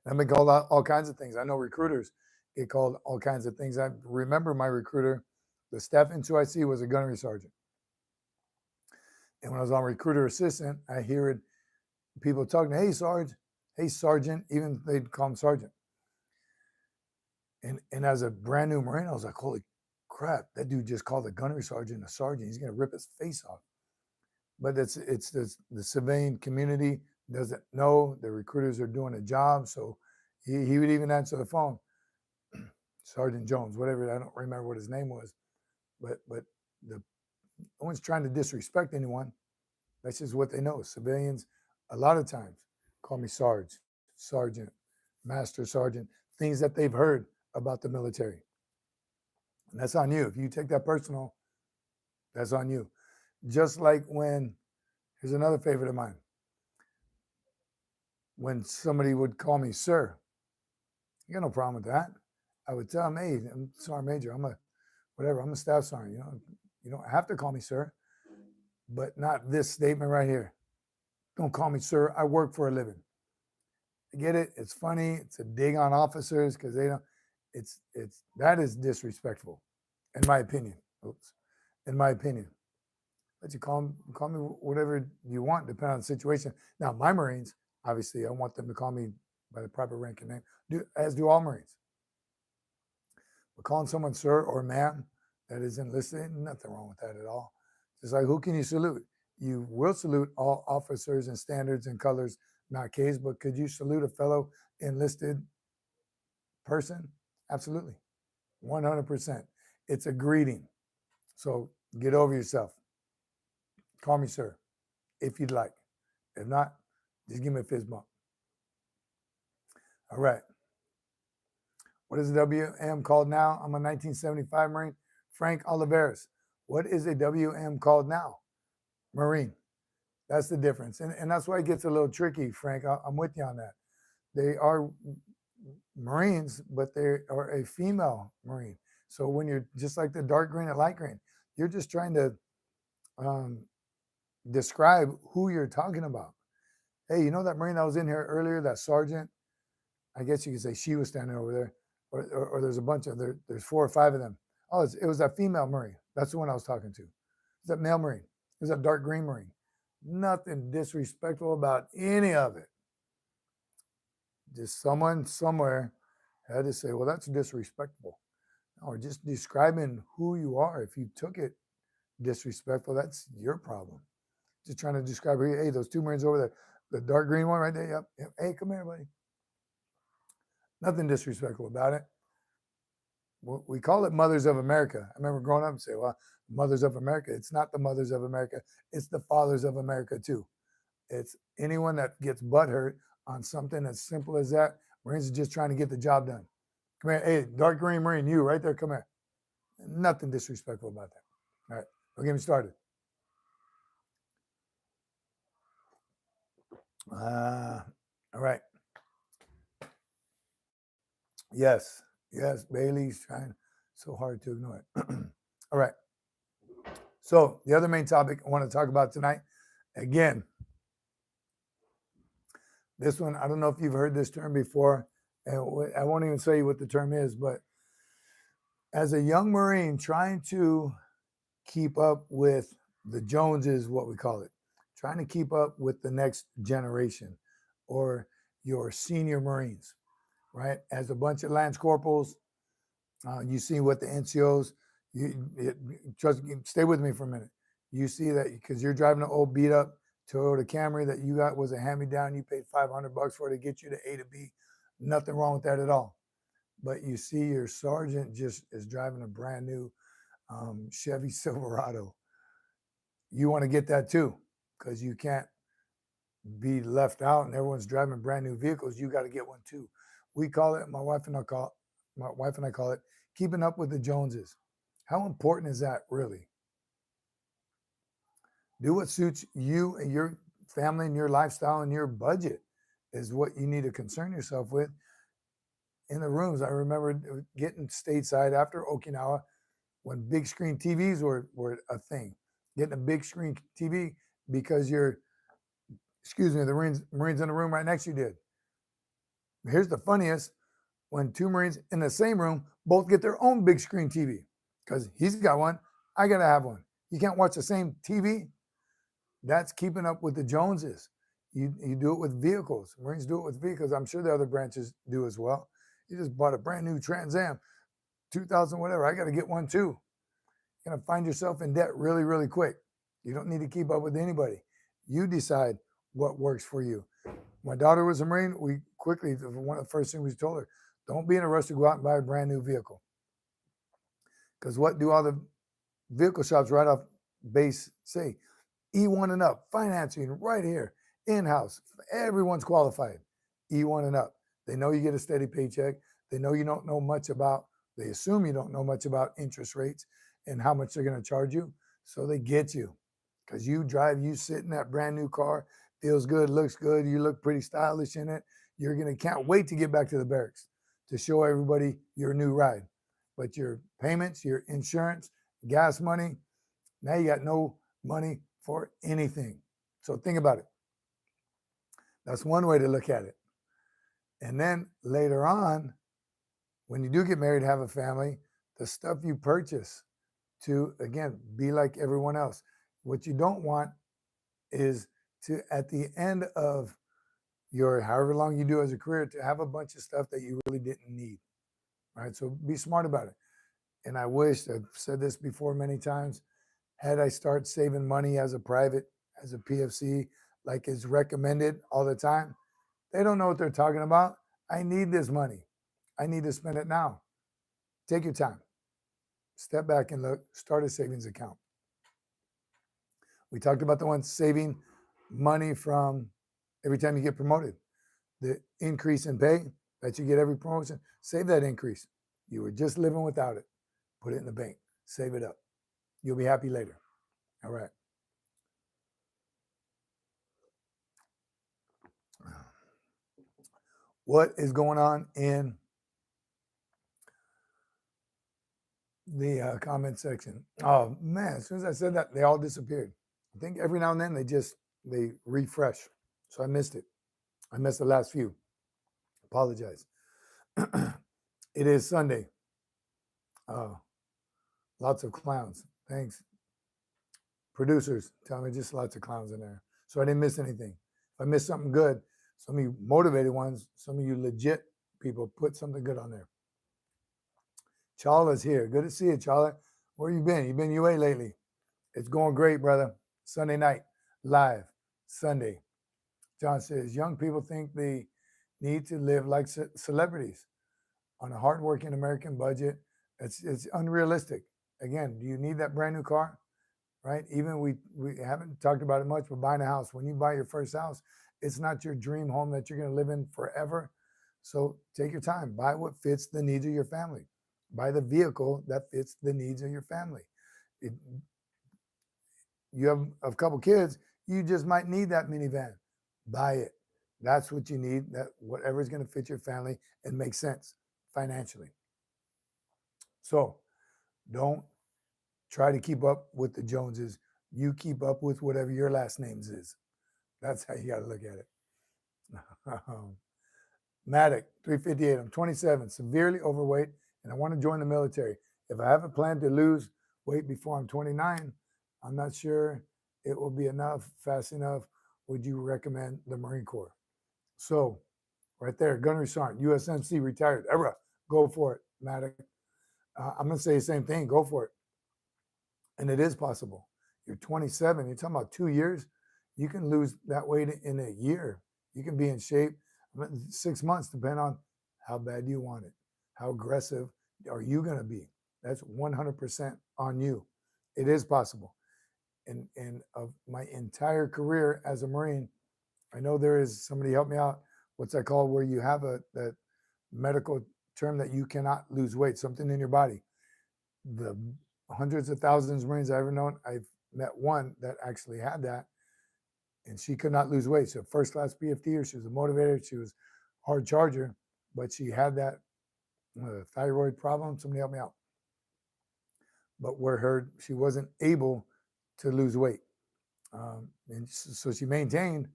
I've been called out all kinds of things. I know recruiters get called all kinds of things. I remember my recruiter, the staff N2IC was a gunnery sergeant. And when I was on recruiter assistant, I heard people talking, hey, Sarge, hey, Sergeant, even they'd call him Sergeant. And as a brand new Marine, I was like, holy crap, that dude just called the gunnery sergeant a sergeant. He's going to rip his face off. but it's the civilian community doesn't know. The recruiters are doing a job, so he would even answer the phone. Sergeant Jones, whatever, I don't remember what his name was, but no one's trying to disrespect anyone. That's just what they know. Civilians, a lot of times, call me Sarge, Sergeant, Master Sergeant, things that they've heard about the military. And that's on you. If you take that personal, that's on you. Just like when, here's another favorite of mine. When somebody would call me sir, I got no problem with that. I would tell them, hey, I'm Sergeant Major. I'm a staff sergeant. You don't have to call me sir, but not this statement right here. Don't call me sir. I work for a living. I get it. It's funny. It's a dig on officers because they don't. That is disrespectful, in my opinion. Oops, in my opinion. But you call me whatever you want, depending on the situation. Now, my Marines, obviously, I want them to call me by the proper rank and name, as do all Marines. But calling someone sir or ma'am that is enlisted, nothing wrong with that at all. Just like, who can you salute? You will salute all officers and standards and colors, not K's, but could you salute a fellow enlisted person? Absolutely. 100%. It's a greeting. So get over yourself. Call me sir, if you'd like. If not, just give me a fist bump. All right. What is a WM called now? I'm a 1975 Marine. Frank Oliveras. What is a WM called now? Marine. That's the difference. And that's why it gets a little tricky, Frank. I'm with you on that. They are Marines, but they are a female Marine. So when you're just like the dark green and light green, you're just trying to describe who you're talking about. Hey, you know that Marine that was in here earlier, that sergeant? I guess you could say she was standing over there. Or there's a bunch of, there's 4 or 5 of them. Oh, it was that female Marine. That's the one I was talking to. It's that male Marine. It was that dark green Marine. Nothing disrespectful about any of it. Just someone somewhere had to say, well, that's disrespectful. Or just describing who you are. If you took it disrespectful, that's your problem. Just trying to describe, hey, those 2 Marines over there, the dark green one right there, yep. Hey, come here, buddy. Nothing disrespectful about it. We call it Mothers of America. I remember growing up and saying, well, Mothers of America. It's not the Mothers of America. It's the Fathers of America too. It's anyone that gets butthurt on something as simple as that. Marines are just trying to get the job done. Come here. Hey, dark green Marine, you right there, come here. Nothing disrespectful about that. All right, don't get me started. All right. Yes, Bailey's trying so hard to ignore it. All right. So the other main topic I want to talk about tonight, again, this one, I don't know if you've heard this term before, and I won't even tell you what the term is, but as a young Marine trying to keep up with the Joneses, what we call it, trying to keep up with the next generation or your senior Marines, right? As a bunch of Lance Corporals, you see what the NCOs, stay with me for a minute. You see that because you're driving an old beat up Toyota Camry that you got was a hand-me-down, you paid $500 for it to get you to A to B. Nothing wrong with that at all. But you see your sergeant just is driving a brand new Chevy Silverado. You want to get that too, because you can't be left out and everyone's driving brand new vehicles. You got to get one too. We call it, my wife and I call it keeping up with the Joneses. How important is that really? Do what suits you and your family and your lifestyle and your budget is what you need to concern yourself with. In the rooms, I remember getting stateside after Okinawa when big screen TVs were a thing. Getting a big screen TV because the Marines in the room right next to you did. Here's the funniest, when 2 Marines in the same room both get their own big screen TV because he's got one, I got to have one. You can't watch the same TV. That's keeping up with the Joneses. You do it with vehicles. Marines do it with vehicles. I'm sure the other branches do as well. You just bought a brand new Trans Am, 2000 whatever. I got to get one too. You're going to find yourself in debt really, really quick. You don't need to keep up with anybody. You decide what works for you. My daughter was a Marine. We quickly, one of the first things we told her, don't be in a rush to go out and buy a brand new vehicle. Because what do all the vehicle shops right off base say? E1 and up, financing right here, in-house. Everyone's qualified, E1 and up. They know you get a steady paycheck. They know you don't know much about, they assume you don't know much about interest rates and how much they're going to charge you. So they get you because you sit in that brand new car, feels good, looks good. You look pretty stylish in it. You're going to can't wait to get back to the barracks to show everybody your new ride. But your payments, your insurance, gas money, now you got no money for anything. So think about it. That's one way to look at it. And then later on, when you do get married, have a family, the stuff you purchase to, again, be like everyone else. What you don't want is to, at the end of your however long you do as a career, to have a bunch of stuff that you really didn't need. Right? So be smart about it. And I wish, I've said this before many times, had I start saving money as a private, as a PFC, like is recommended all the time, they don't know what they're talking about. I need this money. I need to spend it now. Take your time. Step back and look, start a savings account. We talked about the ones saving money from every time you get promoted. The increase in pay that you get every promotion, save that increase. You were just living without it. Put it in the bank. Save it up. You'll be happy later. All right. What is going on in the comment section? Oh man, as soon as I said that, they all disappeared. I think every now and then they refresh. So I missed it. I missed the last few. Apologize. It is Sunday. Lots of clowns. Thanks. Producers, tell me just lots of clowns in there. So I didn't miss anything. If I missed something good, some of you motivated ones, some of you legit people, put something good on there. Chala's here. Good to see you, Chala. Where you been? You been UA lately? It's going great, brother. Sunday night, live, Sunday. John says, young people think they need to live like celebrities on a hardworking American budget. It's unrealistic. Again, do you need that brand new car? Right? Even we haven't talked about it much, but buying a house, when you buy your first house, it's not your dream home that you're going to live in forever. So take your time. Buy what fits the needs of your family. Buy the vehicle that fits the needs of your family. You have a couple kids, you just might need that minivan. Buy it. That's what you need. That whatever is going to fit your family and make sense financially. So don't try to keep up with the Joneses. You keep up with whatever your last name is. That's how you got to look at it. Maddox, 358. I'm 27, severely overweight, and I want to join the military. If I have a plan to lose weight before I'm 29, I'm not sure it will be enough, fast enough. Would you recommend the Marine Corps? So, right there, Gunnery Sergeant, USMC retired. Era, go for it, Maddox. I'm going to say the same thing. Go for it. And it is possible. You're 27. You're talking about 2 years. You can lose that weight in a year. You can be in shape 6 months, depending on how bad you want it. How aggressive are you going to be? That's 100% on you. It is possible. And of my entire career as a Marine, I know there is, somebody help me out, what's that called, where you have that medical term that you cannot lose weight, something in your body. The hundreds of thousands of Marines I've ever known, I've met one that actually had that, and she could not lose weight. So first class PFT, she was a motivator, she was a hard charger, but she had that thyroid problem. Somebody help me out. But where she wasn't able to lose weight. And so she maintained,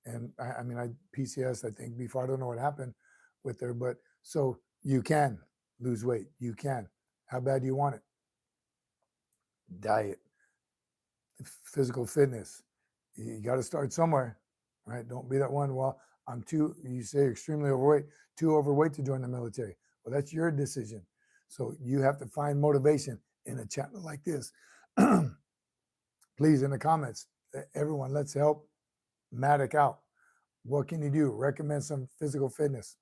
and I PCS, I think, before. I don't know what happened with her, but so you can lose weight. You can. How bad do you want it? Diet, physical fitness. You got to start somewhere, right? Don't be that one, well, you say extremely overweight, too overweight to join the military. Well, that's your decision. So you have to find motivation in a channel like this. Please, in the comments, everyone, let's help Matic out. What can you do? Recommend some physical fitness.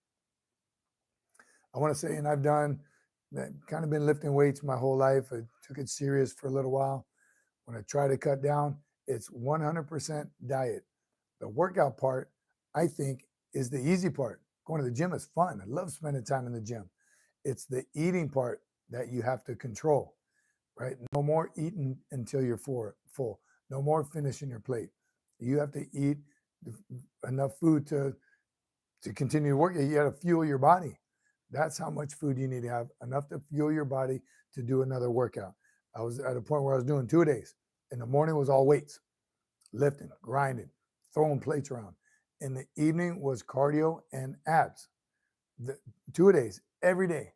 I want to say, and I've done, kind of been lifting weights my whole life. I took it serious for a little while. When I try to cut down, it's 100% diet. The workout part, I think, is the easy part. Going to the gym is fun. I love spending time in the gym. It's the eating part that you have to control, right? No more eating until you're full. No more finishing your plate. You have to eat enough food to continue to work. You got to fuel your body. That's how much food you need to have, enough to fuel your body to do another workout. I was at a point where I was doing 2 days. In the morning was all weights, lifting, grinding, throwing plates around. In the evening was cardio and abs. 2 days, every day.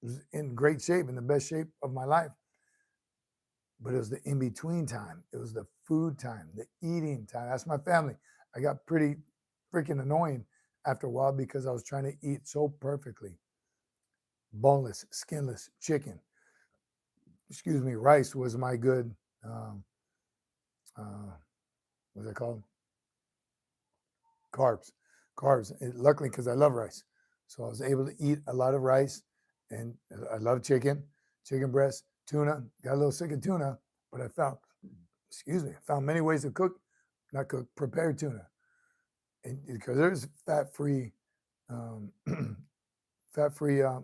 It was in great shape, in the best shape of my life. But it was the in-between time. It was the food time, the eating time. That's my family. I got pretty freaking annoying after a while because I was trying to eat so perfectly. Boneless, skinless chicken. Rice was my good, what's it called? Carbs. Luckily, because I love rice. So I was able to eat a lot of rice, and I love chicken breast, tuna. Got a little sick of tuna, but I found many ways to prepare tuna. And because there's fat-free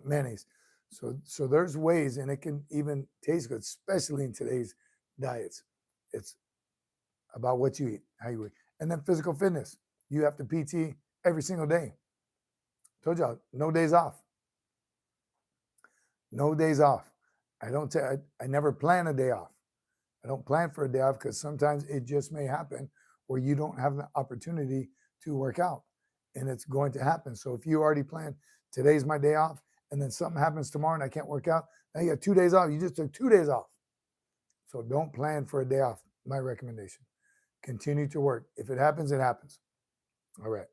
mayonnaise. So there's ways, and it can even taste good, especially in today's diets. It's about what you eat, how you eat. And then physical fitness. You have to PT every single day. Told y'all, no days off. No days off. I never plan a day off. I don't plan for a day off because sometimes it just may happen where you don't have the opportunity to work out, and it's going to happen. So if you already planned, today's my day off, and then something happens tomorrow and I can't work out, now you got 2 days off. You just took 2 days off. So don't plan for a day off, my recommendation. Continue to work. If it happens, it happens. All right.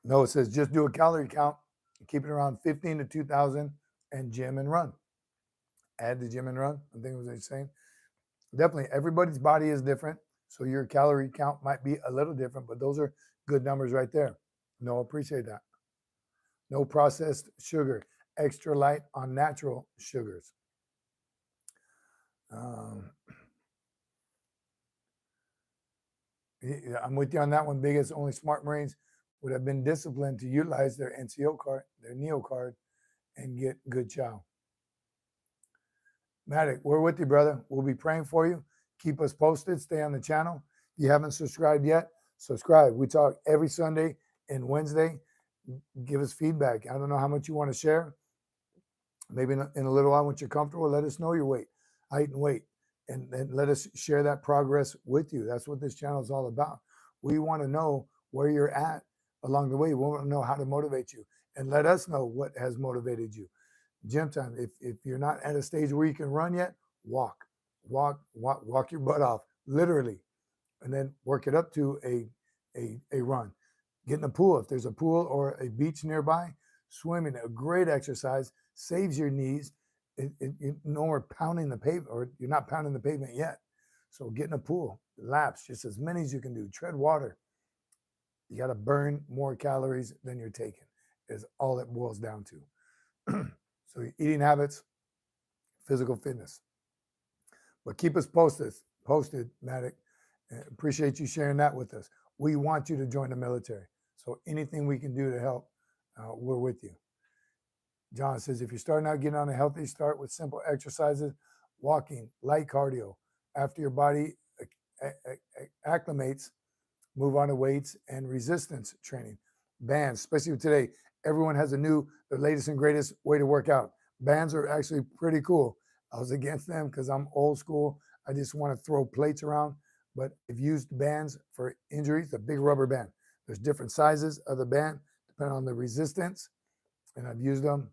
No, it says just do a calorie count, keep it around 15 to 2,000, and gym and run. Add the gym and run, I think was what he's saying. Definitely, everybody's body is different, so your calorie count might be a little different, but those are good numbers right there. No, appreciate that. No processed sugar, extra light on natural sugars. I'm with you on that one, Biggest. Only smart Marines would have been disciplined to utilize their NCO card, their NEO card, and get good chow. Matic, we're with you, brother. We'll be praying for you. Keep us posted. Stay on the channel. If you haven't subscribed yet, subscribe. We talk every Sunday and Wednesday. Give us feedback. I don't know how much you want to share. Maybe in a little while, once you're comfortable, let us know your height and weight, and let us share that progress with you. That's what this channel is all about. We want to know where you're at along the way. We want to know how to motivate you, and let us know what has motivated you. Gym time. If you're not at a stage where you can run yet, walk your butt off, literally, and then work it up to a run. Get in a pool if there's a pool or a beach nearby. Swimming, a great exercise, saves your knees. No more pounding the pavement, or you're not pounding the pavement yet. So get in a pool, laps, just as many as you can do. Tread water. You got to burn more calories than you're taking, is all it boils down to. So eating habits, physical fitness. But keep us posted, Matic. Appreciate you sharing that with us. We want you to join the military. So anything we can do to help, we're with you. John says, if you're starting out, get on a healthy start with simple exercises, walking, light cardio. After your body acclimates, move on to weights and resistance training. Bands, especially today, everyone has the latest and greatest way to work out. Bands are actually pretty cool. I was against them because I'm old school. I just want to throw plates around, but I've used bands for injuries, the big rubber band. There's different sizes of the band depending on the resistance, and I've used them.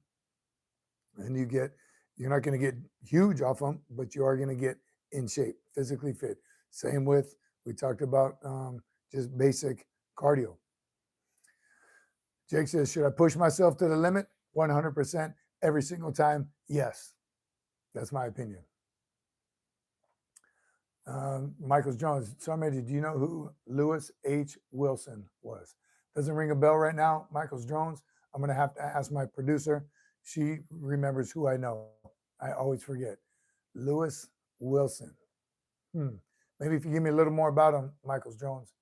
And you're not going to get huge off them, but you are going to get in shape, physically fit. Same with, we talked about just basic cardio. Jake says, should I push myself to the limit? 100% every single time? Yes. That's my opinion. Michael Jones, Sergeant Major, do you know who Lewis H. Wilson was? Doesn't ring a bell right now, Michael Jones. I'm going to have to ask my producer. She remembers who I know. I always forget. Lewis Wilson. Maybe if you give me a little more about him, Michael Jones.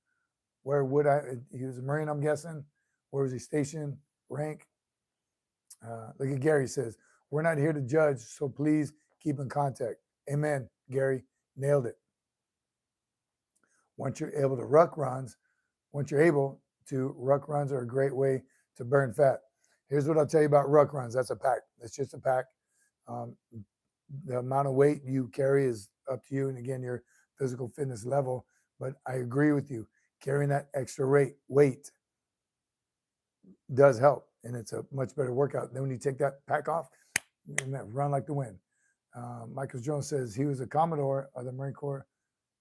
Where would I? He was a Marine, I'm guessing. Where was he stationed? Rank? Look at Gary says, we're not here to judge, so please keep in contact. Amen, Gary. Nailed it. Once you're able to ruck runs, ruck runs are a great way to burn fat. Here's what I'll tell you about ruck runs. That's a pack. That's just a pack. The amount of weight you carry is up to you, and again, your physical fitness level. But I agree with you. Carrying that extra weight does help, and it's a much better workout. Then when you take that pack off, you run like the wind. Michael Jones says he was a Commodore of the Marine Corps,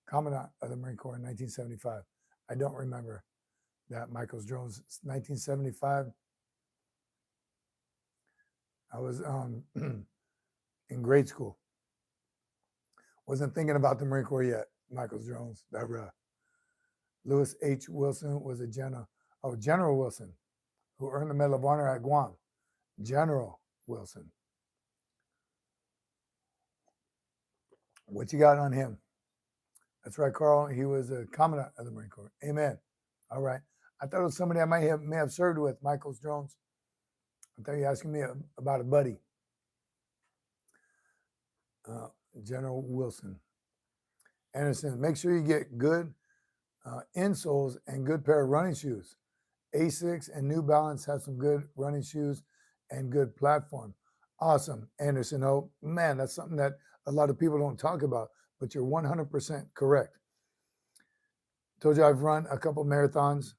Commandant of the Marine Corps in 1975. I don't remember that, Michael Jones. 1975. I was in grade school. Wasn't thinking about the Marine Corps yet, Michael Jones. Lewis H. Wilson was a general. Oh, General Wilson, who earned the Medal of Honor at Guam. General Wilson. What you got on him? That's right, Carl. He was a Commandant of the Marine Corps. Amen. All right. I thought it was somebody I may have served with, Michael Jones. I thought you were asking me about a buddy. General Wilson. Anderson, make sure you get good insoles and good pair of running shoes. Asics and New Balance have some good running shoes and good platform. Awesome, Anderson. Oh, man, that's something that a lot of people don't talk about, but you're 100% correct. Told you I've run a couple marathons.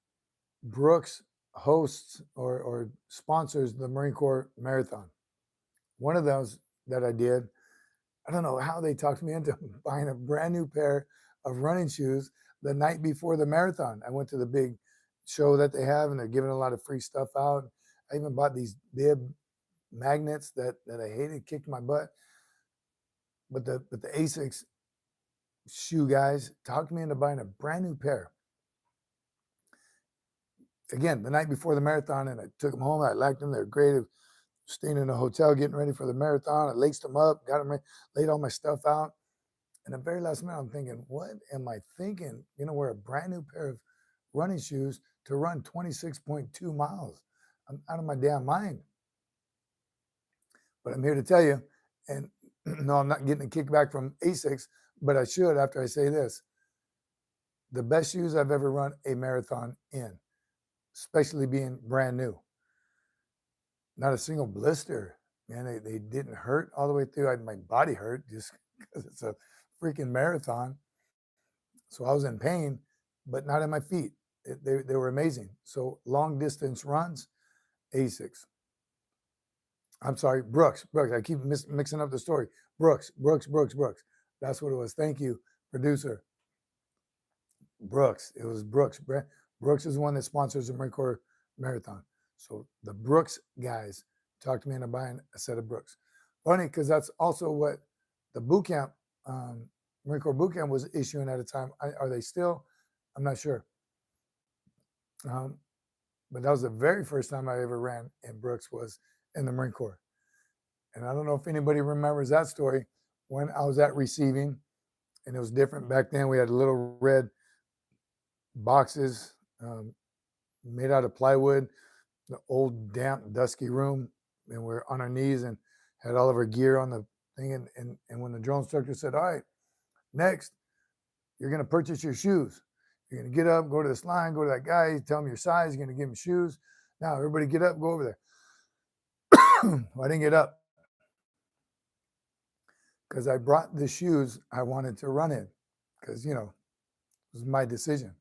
Brooks hosts or sponsors the Marine Corps Marathon. One of those that I did, I don't know how they talked me into buying a brand new pair of running shoes the night before the marathon. I went to the big show that they have, and they're giving a lot of free stuff out. I even bought these bib magnets that I hated, kicked my butt. But the Asics shoe guys talked me into buying a brand new pair. Again, the night before the marathon, and I took them home. I liked them. They're great. Staying in a hotel, getting ready for the marathon. I laced them up, got them ready, laid all my stuff out. And the very last minute, I'm thinking, what am I thinking? Wear a brand new pair of running shoes to run 26.2 miles. I'm out of my damn mind. But I'm here to tell you, and no, I'm not getting a kickback from Asics, but I should after I say this. The best shoes I've ever run a marathon in, especially being brand new. Not a single blister, man. They didn't hurt all the way through. My body hurt just because it's a freaking marathon. So I was in pain, but not in my feet. They were amazing. So long distance runs, Asics. I'm sorry, Brooks. I keep mixing up the story. Brooks. That's what it was. Thank you, producer. Brooks. It was Brooks. Brooks is the one that sponsors the Marine Corps Marathon. So the Brooks guys talked to me into buying a set of Brooks. Funny, because that's also what the boot camp, Marine Corps boot camp was issuing at a time. Are they still? I'm not sure. But that was the very first time I ever ran in Brooks was in the Marine Corps. And I don't know if anybody remembers that story when I was at receiving, and it was different back then. We had little red boxes made out of plywood, the old damp dusky room, and we're on our knees and had all of our gear on the thing. And when the drill instructor said, all right, next, you're going to purchase your shoes. You're going to get up, go to this line, go to that guy, tell him your size, you're going to give him shoes. Now everybody get up, go over there. I didn't get up because I brought the shoes I wanted to run in because, it was my decision.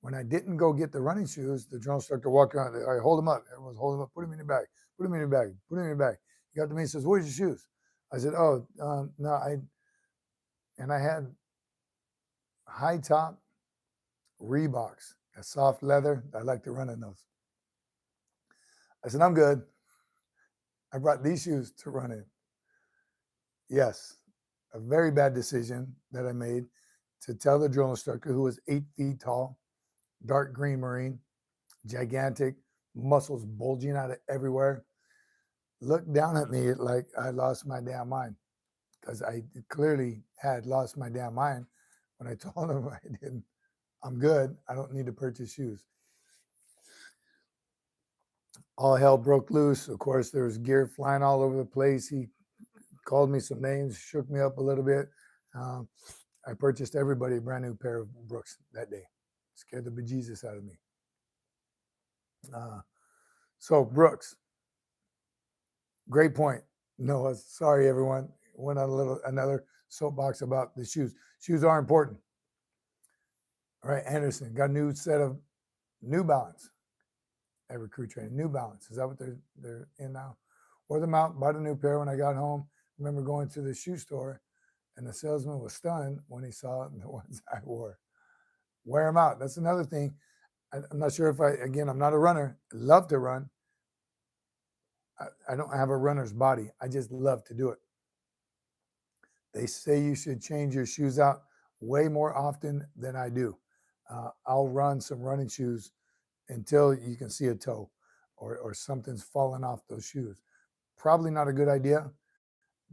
When I didn't go get the running shoes, the drill instructor walked around. I hold them up. Everyone's holding them up. Put them in your bag. Put them in your bag. Put them in your bag. He got to me and says, where's your shoes? I said, no, I had high top Reeboks, a soft leather. I like to run in those. I said, I'm good. I brought these shoes to run in. Yes, a very bad decision that I made to tell the drill instructor, who was 8 feet tall, dark green Marine, gigantic, muscles bulging out of everywhere, looked down at me like I lost my damn mind, because I clearly had lost my damn mind when I told him I didn't. I'm good. I don't need to purchase shoes. All hell broke loose. Of course, there was gear flying all over the place. He called me some names, shook me up a little bit. I purchased everybody a brand new pair of Brooks that day. Scared the bejesus out of me. So Brooks, great point. Noah, sorry everyone. Went on another soapbox about the shoes. Shoes are important. All right, Anderson got a new set of New Balance at recruit training. New Balance, is that what they're in now? Wore them out, bought a new pair when I got home. Remember going to the shoe store, and the salesman was stunned when he saw the ones I wore. Wear them out. That's another thing. I'm not sure if I'm not a runner. I love to run. I don't have a runner's body. I just love to do it. They say you should change your shoes out way more often than I do. I'll run some running shoes until you can see a toe or something's fallen off those shoes. Probably not a good idea.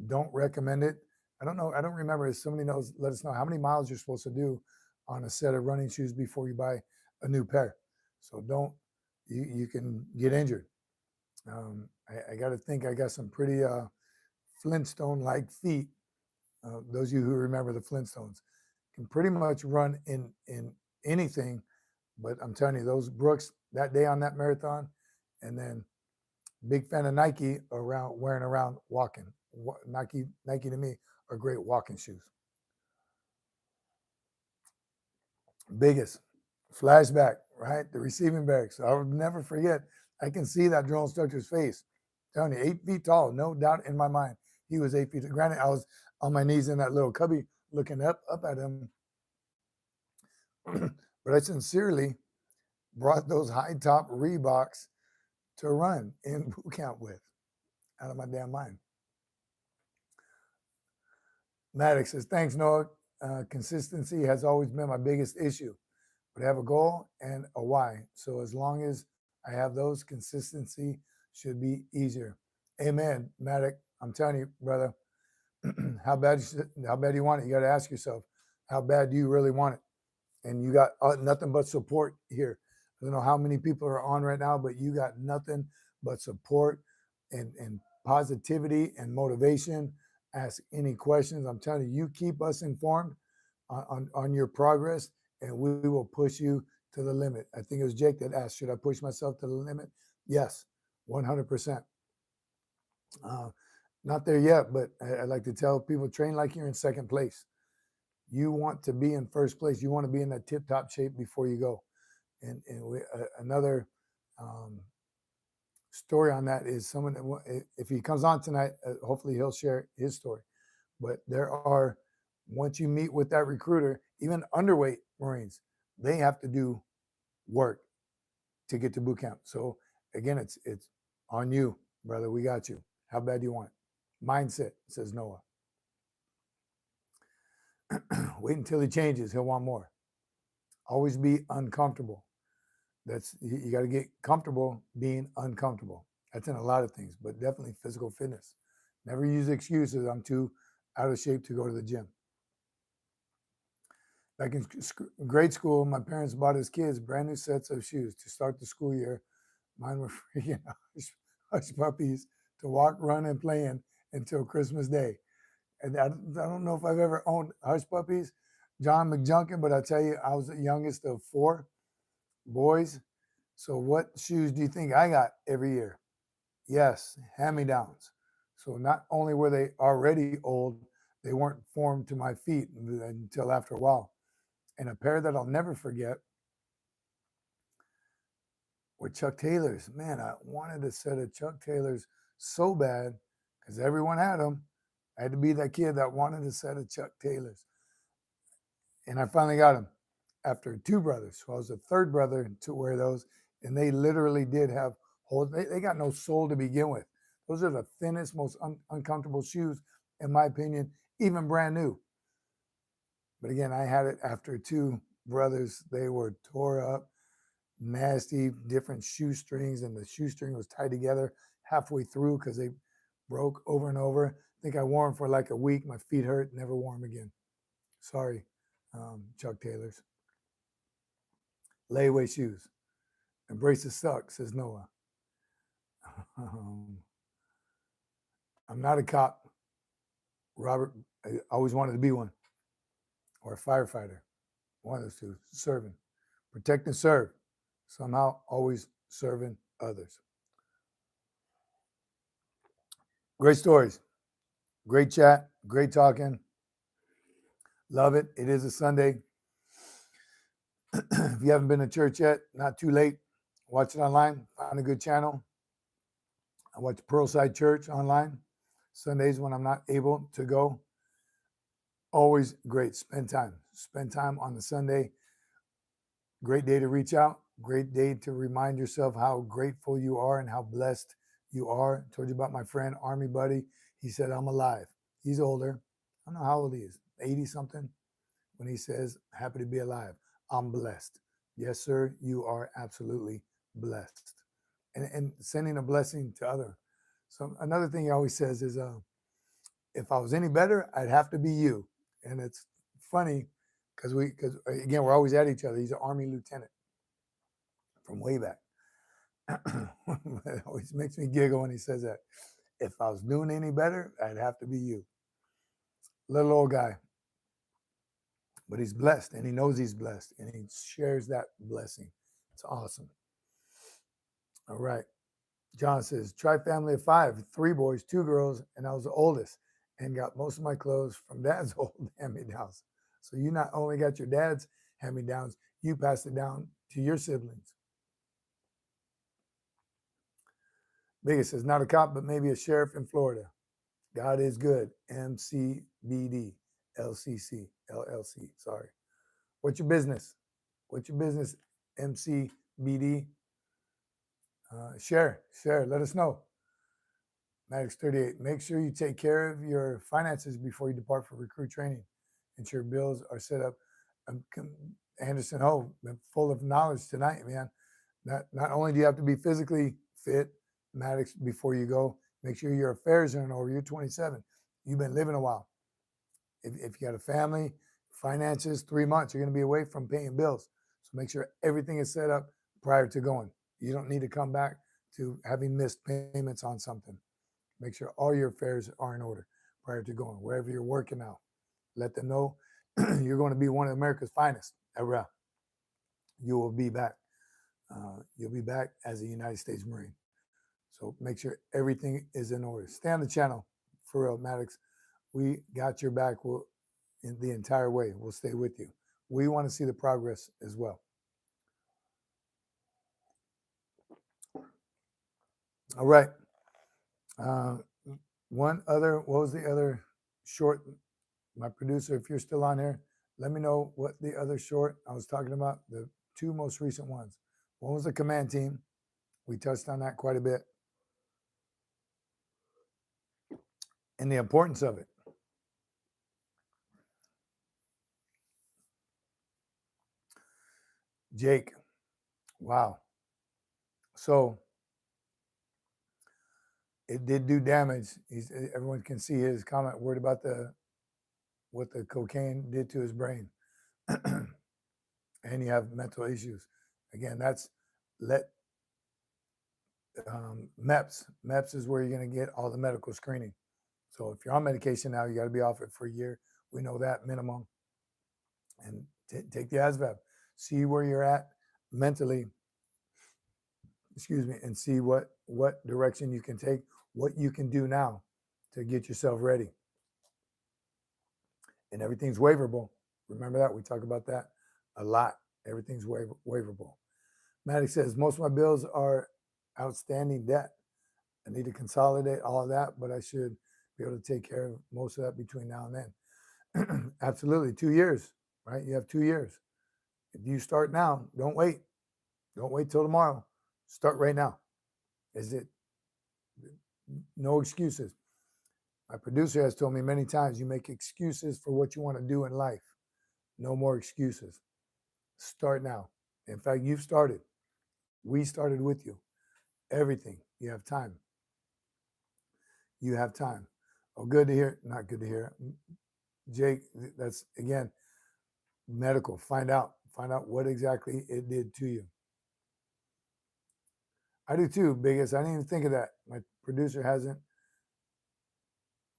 Don't recommend it. I don't know. I don't remember. If somebody knows, let us know how many miles you're supposed to do on a set of running shoes before you buy a new pair. So don't, you can get injured. I got to think I got some pretty Flintstone-like feet. Those of you who remember the Flintstones can pretty much run in anything. But I'm telling you, those Brooks that day on that marathon, and then big fan of Nike wearing around walking. Nike to me are great walking shoes. Biggest flashback, right? The receiving barracks. I'll never forget. I can see that drill instructor's face. I'm telling you, 8 feet tall, no doubt in my mind. He was 8 feet. Granted, I was on my knees in that little cubby looking up at him. But I sincerely brought those high top Reeboks to run in boot camp with, out of my damn mind. Maddox says, thanks, Noah. Consistency has always been my biggest issue, but I have a goal and a why. So as long as I have those, consistency should be easier. Amen, Maddox. I'm telling you, brother, how bad do you want it? You got to ask yourself, how bad do you really want it? And you got nothing but support here. I don't know how many people are on right now, but you got nothing but support and positivity and motivation. Ask any questions. I'm telling you, you keep us informed on your progress, and we will push you to the limit. I think it was Jake that asked, should I push myself to the limit? Yes, 100%. Not there yet, but I like to tell people, train like you're in second place. You want to be in first place. You want to be in that tip-top shape before you go. And another story on that is someone that, if he comes on tonight, hopefully he'll share his story. But there are, once you meet with that recruiter, even underweight Marines, they have to do work to get to boot camp. So again, it's on you, brother. We got you. How bad do you want it? Mindset, says Noah. Wait until he changes. He'll want more. Always be uncomfortable. You got to get comfortable being uncomfortable. That's in a lot of things, but definitely physical fitness. Never use excuses. I'm too out of shape to go to the gym. Back in grade school, my parents bought his kids brand new sets of shoes to start the school year. Mine were freaking hush puppies to walk, run, and play in until Christmas Day. And I don't know if I've ever owned hush puppies, John McJunkin, but I tell you, I was the youngest of 4 boys. So what shoes do you think I got every year? Yes, hand-me-downs. So not only were they already old, they weren't formed to my feet until after a while. And a pair that I'll never forget were Chuck Taylors. Man, I wanted a set of Chuck Taylors so bad because everyone had them. I had to be that kid that wanted a set of Chuck Taylors. And I finally got them after 2 brothers. So I was the 3rd brother to wear those. And they literally did have holes. They got no sole to begin with. Those are the thinnest, most uncomfortable shoes in my opinion, even brand new. But again, I had it after 2 brothers. They were tore up, nasty, different shoestrings, and the shoestring was tied together halfway through because they broke over and over. I think I wore them for like a week. My feet hurt, never wore them again. Sorry, Chuck Taylors. Layaway shoes. Embrace the suck, says Noah. I'm not a cop. Robert, I always wanted to be one. Or a firefighter. One of those two. Serving. Protect and serve. Somehow always serving others. Great stories. Great chat. Great talking. Love it. It is a Sunday. If you haven't been to church yet, not too late. Watch it online. Find a good channel. I watch Pearlside Church online Sundays when I'm not able to go. Always great. Spend time. Spend time on the Sunday. Great day to reach out. Great day to remind yourself how grateful you are and how blessed you are. I told you about my friend, Army Buddy. He said, I'm alive. He's older. I don't know how old he is, 80 something. When he says, happy to be alive, I'm blessed. Yes, sir, you are absolutely blessed. And sending a blessing to others. So another thing he always says is, if I was any better, I'd have to be you. And it's funny because again, we're always at each other. He's an Army lieutenant from way back. It always makes me giggle when he says that. If I was doing any better, I'd have to be you. Little old guy. But he's blessed, and he knows he's blessed, and he shares that blessing. It's awesome. All right. John says, tri-family of 5, 3 boys, 2 girls, and I was the oldest and got most of my clothes from dad's old hand-me-downs. So you not only got your dad's hand-me-downs, you passed it down to your siblings. Biggest says, not a cop, but maybe a sheriff in Florida. God is good. MCBD, LCC, LLC. Sorry. What's your business? What's your business, MCBD? Share. Let us know. Maddox 38. Make sure you take care of your finances before you depart for recruit training. Ensure bills are set up. Anderson Ho, full of knowledge tonight, man. Not only do you have to be physically fit, Maddox, before you go, make sure your affairs are in order. You're 27. You've been living a while. If you got a family, finances, 3 months, you're going to be away from paying bills. So make sure everything is set up prior to going. You don't need to come back to having missed payments on something. Make sure all your affairs are in order prior to going, wherever you're working out. Let them know you're going to be one of America's finest at RET. You will be back. You'll be back as a United States Marine. So make sure everything is in order. Stay on the channel, for real, Maddox. We got your back in the entire way. We'll stay with you. We want to see the progress as well. All right. What was the other short? My producer, if you're still on here, let me know what the other short I was talking about, the 2 most recent ones. One was the command team. We touched on that quite a bit. And the importance of it. Jake, wow. So it did do damage. Everyone can see his comment, worried about what the cocaine did to his brain. And you have mental issues. Again, that's MEPS. MEPS is where you're going to get all the medical screening. So if you're on medication now, you got to be off it for a year. We know that minimum. And take the ASVAB. See where you're at mentally, and see what direction you can take, what you can do now to get yourself ready. And everything's waiverable. Remember that? We talk about that a lot. Everything's waiverable. Maddox says, most of my bills are outstanding debt. I need to consolidate all of that, but I should be able to take care of most of that between now and then. Absolutely. 2 years, right? You have 2 years. If you start now, don't wait. Don't wait till tomorrow. Start right now. No excuses. My producer has told me many times, you make excuses for what you want to do in life. No more excuses. Start now. In fact, you've started. We started with you. Everything. You have time. You have time. Oh, good to hear. Not good to hear. Jake, that's, again, medical. Find out what exactly it did to you. I do too, Biggest. I didn't even think of that. My producer hasn't.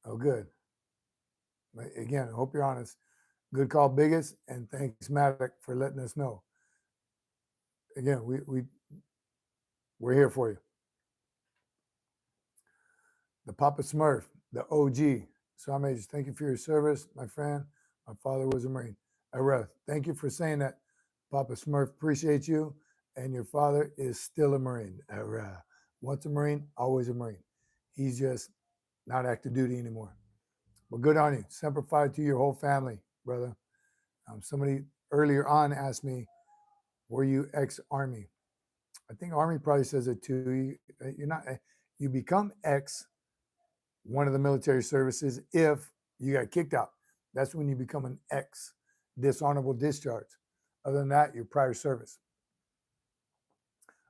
Oh, good. Again, I hope you're honest. Good call, Biggest, and thanks, Maddox, for letting us know. Again, we're here for you. The Papa Smurf, the OG. SgtMaj, thank you for your service, my friend. My father was a Marine. Thank you for saying that, Papa Smurf. Appreciate you. And your father is still a Marine. Once a Marine, always a Marine. He's just not active duty anymore. But good on you. Semper Fi to your whole family, brother. Somebody earlier on asked me, were you ex-Army? I think Army probably says it too. You're not. You become ex one of the military services if you got kicked out. That's when you become an ex, dishonorable discharge. Other than that, your prior service.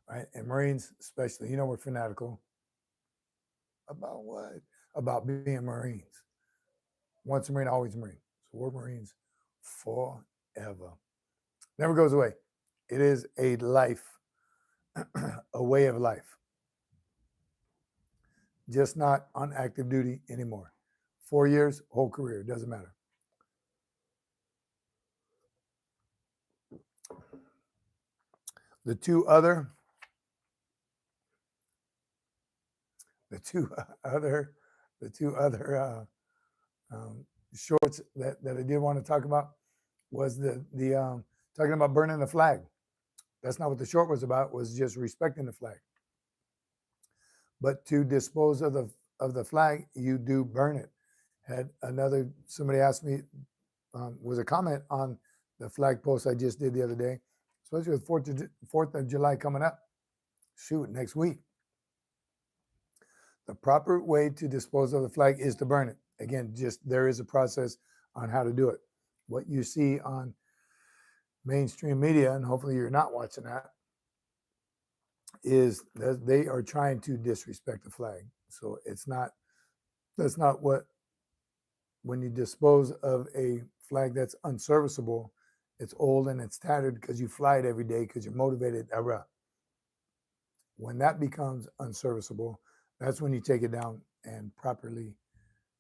Right? And Marines, especially, we're fanatical. About what? About being Marines. Once a Marine, always a Marine. So we're Marines forever. Never goes away. It is a life, a way of life. Just not on active duty anymore. 4 years, whole career, doesn't matter. The two other shorts that I did want to talk about was the talking about burning the flag. That's not what the short was about. It was just respecting the flag. But to dispose of the flag, you do burn it. Somebody asked me, was a comment on the flag post I just did the other day, especially with 4th of July coming up. Shoot, next week. The proper way to dispose of the flag is to burn it. Again, just there is a process on how to do it. What you see on mainstream media, and hopefully you're not watching that, is that they are trying to disrespect the flag. So that's not what, when you dispose of a flag that's unserviceable, it's old and it's tattered because you fly it every day because you're motivated. When that becomes unserviceable, that's when you take it down and properly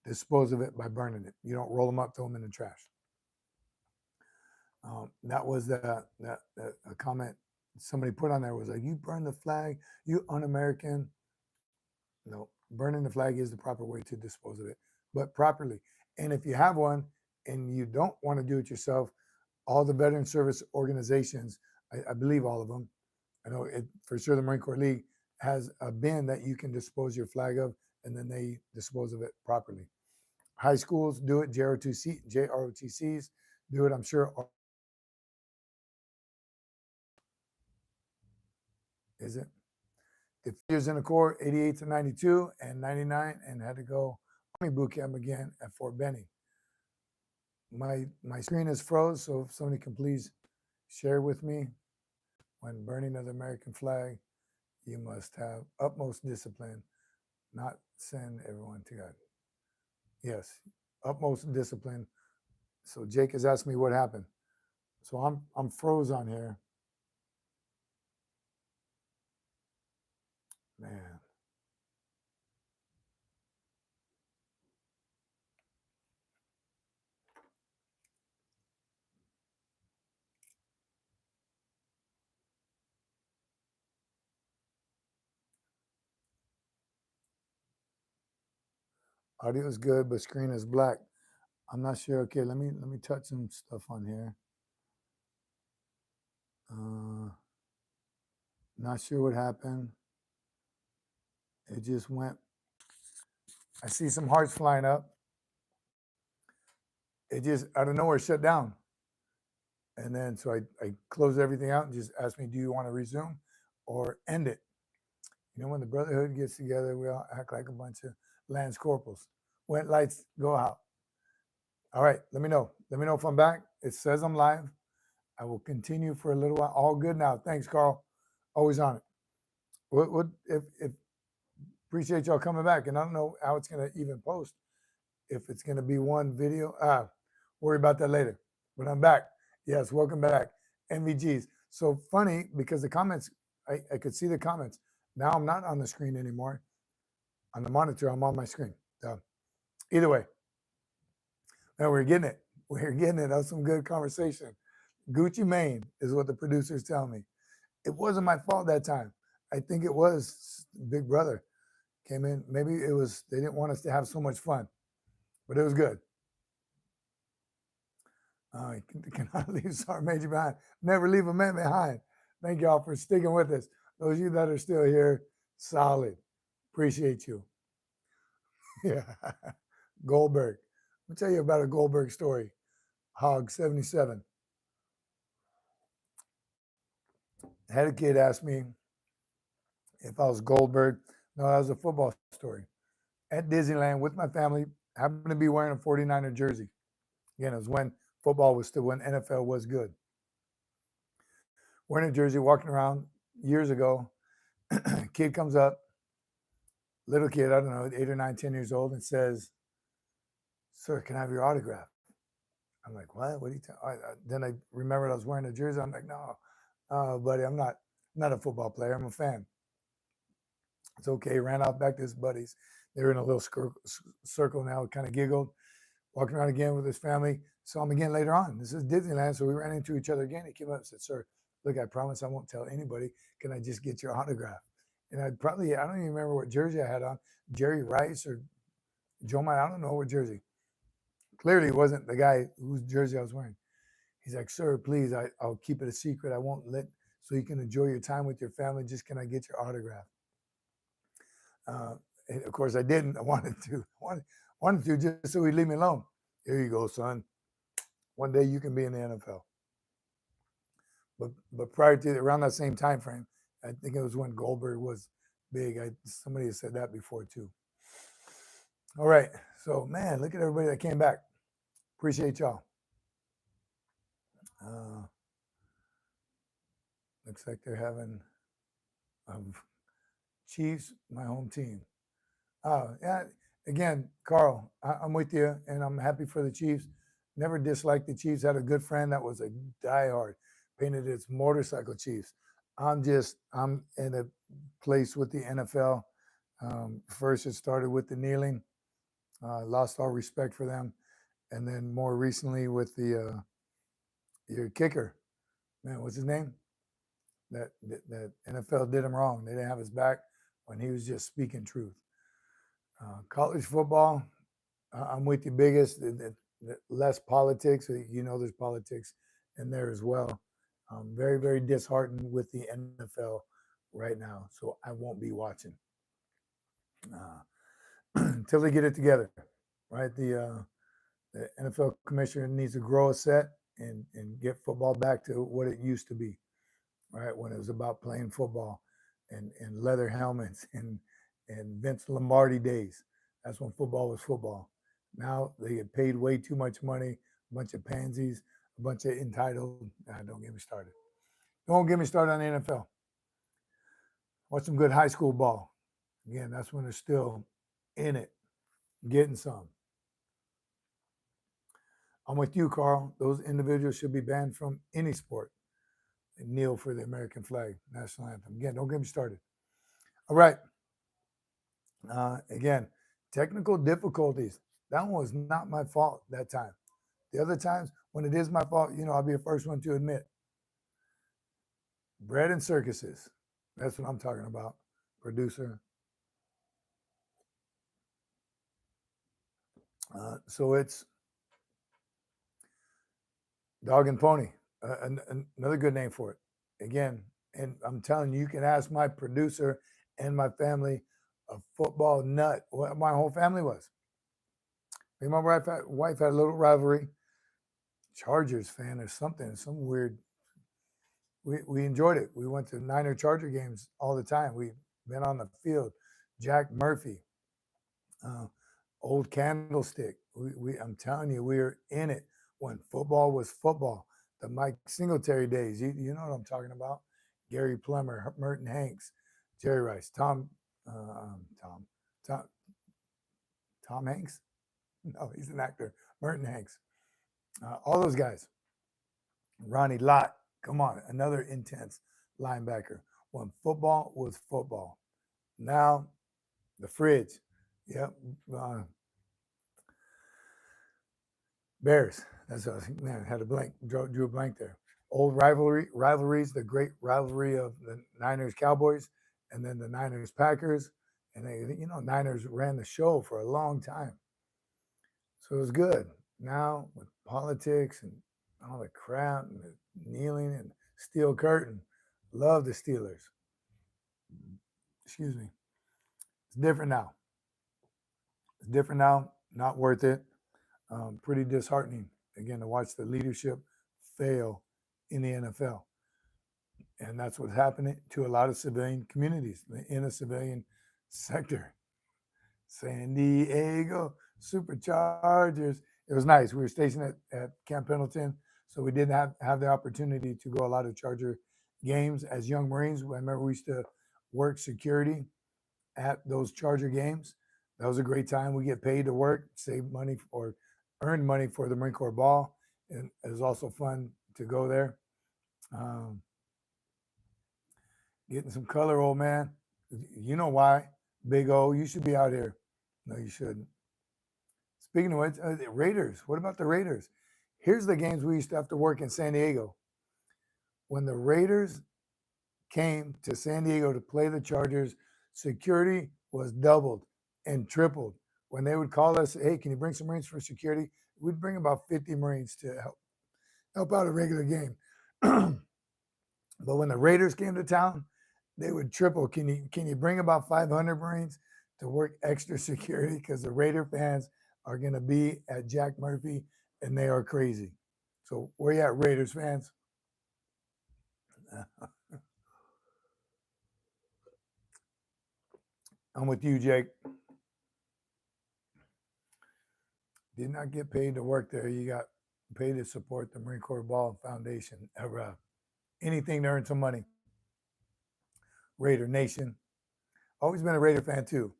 dispose of it by burning it. You don't roll them up, throw them in the trash. That was a comment somebody put on there, was like, you burn the flag, you un-American. No, burning the flag is the proper way to dispose of it, but properly. And if you have one and you don't want to do it yourself, all the veteran service organizations, I believe all of them, I know it for sure, the Marine Corps League has a bin that you can dispose your flag of, and then they dispose of it properly. High schools do it, JROTCs do it, I'm sure. Is it? If years in the Corps, 88 to 92 and 99, and had to go Army boot camp again at Fort Benning. My screen is froze, so if somebody can please share with me. When burning of the American flag, you must have utmost discipline, not send everyone to God. Yes, utmost discipline. So Jake has asked me what happened. So I'm froze on here. Man. Audio is good, but screen is black. I'm not sure. Okay, let me touch some stuff on here. Not sure what happened. It just went. I see some hearts flying up. It just out of nowhere shut down. And then so I closed everything out and just asked me, do you want to resume or end it? When the Brotherhood gets together, we all act like a bunch of Lance Corporals. when lights go out. All right, let me know. Let me know if I'm back. It says I'm live. I will continue for a little while. All good now. Thanks, Carl. Always on it. What if appreciate y'all coming back. And I don't know how it's going to even post. If it's going to be one video, worry about that later. But I'm back. Yes, welcome back. MVGs. So funny because the comments, I could see the comments. Now I'm not on the screen anymore. On the monitor, I'm on my screen. So either way, now we're getting it. We're getting it. That was some good conversation. Gucci Mane is what the producers tell me. It wasn't my fault that time. I think it was Big Brother came in. Maybe it was, they didn't want us to have so much fun, but it was good. Cannot leave Sergeant Major behind. Never leave a man behind. Thank y'all for sticking with us. Those of you that are still here, solid. Appreciate you. Yeah. Goldberg. Let me tell you about a Goldberg story. Hog 77. I had a kid ask me if I was Goldberg. No, that was a football story. At Disneyland with my family, happened to be wearing a 49er jersey. Again, it was when football was still, when NFL was good. Wearing a jersey, walking around years ago. Kid comes up, little kid, I don't know, 8 or 9, 10 years old, and says, "Sir, can I have your autograph?" I'm like, "What? What are you talking?" Then I remembered I was wearing a jersey. I'm like, "No, buddy, I'm not a football player. I'm a fan." It's okay. Ran off back to his buddies. They were in a little circle now, kind of giggled. Walking around again with his family. Saw him again later on. This is Disneyland, so we ran into each other again. He came up and said, "Sir, look, I promise I won't tell anybody. Can I just get your autograph?" And I don't even remember what jersey I had on. Jerry Rice or Joe Mike, I don't know what jersey. Clearly it wasn't the guy whose jersey I was wearing. He's like, "Sir, please, I'll keep it a secret. I won't let, so you can enjoy your time with your family. Just can I get your autograph?" And of course I didn't. I wanted to just so he'd leave me alone. "Here you go, son. One day you can be in the NFL." But prior to around that same time frame, I think it was when Goldberg was big. Somebody has said that before too. All right. So man, look at everybody that came back. Appreciate y'all. Looks like they're having Chiefs, my home team. Yeah. Again, Carl, I'm with you, and I'm happy for the Chiefs. Never disliked the Chiefs. Had a good friend that was a diehard, painted its motorcycle Chiefs. I'm in a place with the NFL. First, it started with the kneeling. Lost all respect for them, and then more recently with the your kicker, man, what's his name? That NFL did him wrong. They didn't have his back when he was just speaking truth. College football, I'm with you. Biggest, less politics. There's politics in there as well. I'm very, very disheartened with the NFL right now, so I won't be watching until they get it together. Right, the NFL commissioner needs to grow a set and get football back to what it used to be. Right, when it was about playing football and leather helmets and Vince Lombardi days. That's when football was football. Now they get paid way too much money, a bunch of pansies, a bunch of entitled. Don't get me started. Don't get me started on the NFL. Watch some good high school ball. Again, that's when they're still in it, getting some. I'm with you, Carl. Those individuals should be banned from any sport. And kneel for the American flag, national anthem. Again, don't get me started. All right. Again, technical difficulties. That one was not my fault that time. The other times, when it is my fault, I'll be the first one to admit. Bread and circuses. That's what I'm talking about, producer. So it's dog and pony. Another good name for it. Again, and I'm telling you, you can ask my producer and my family, a football nut, what my whole family was. My wife had a little rivalry. Chargers fan or something, some weird. We enjoyed it. We went to Niner Charger games all the time. We've been on the field. Jack Murphy, Old Candlestick. I'm telling you, we were in it when football was football. The Mike Singletary days. You know what I'm talking about. Gary Plummer, Merton Hanks, Jerry Rice, Tom Hanks. No, he's an actor. Merton Hanks. All those guys. Ronnie Lott. Come on, another intense linebacker. When football was football. Now, the fridge. Yep. Bears. That's what I was, man, had a blank, drew a blank there. Old rivalries, the great rivalry of the Niners Cowboys and then the Niners Packers. And Niners ran the show for a long time. So it was good. Now with politics and all the crap and the kneeling and steel curtain, love the Steelers. Excuse me. It's different now. Not worth it. Pretty disheartening, again, to watch the leadership fail in the NFL. And that's what's happening to a lot of civilian communities in the civilian sector. San Diego Superchargers. It was nice. We were stationed at Camp Pendleton, so we didn't have the opportunity to go a lot of Charger games as young Marines. I remember we used to work security at those Charger games. That was a great time. We get paid to work, save money or earn money for the Marine Corps ball. And it was also fun to go there. Getting some color, old man. You know why. Big O, you should be out here. No, you shouldn't. Speaking of which, the Raiders. What about the Raiders? Here's the games we used to have to work in San Diego. When the Raiders came to San Diego to play the Chargers, security was doubled and tripled. When they would call us, hey, can you bring some Marines for security? We'd bring about 50 Marines to help out a regular game. But when the Raiders came to town, they would triple. Can you bring about 500 Marines to work extra security? Because the Raider fans are going to be at Jack Murphy, and they are crazy. So where you at, Raiders fans? I'm with you, Jake. Did not get paid to work there. You got paid to support the Marine Corps Ball Foundation. Anything to earn some money. Raider Nation. Always been a Raider fan too.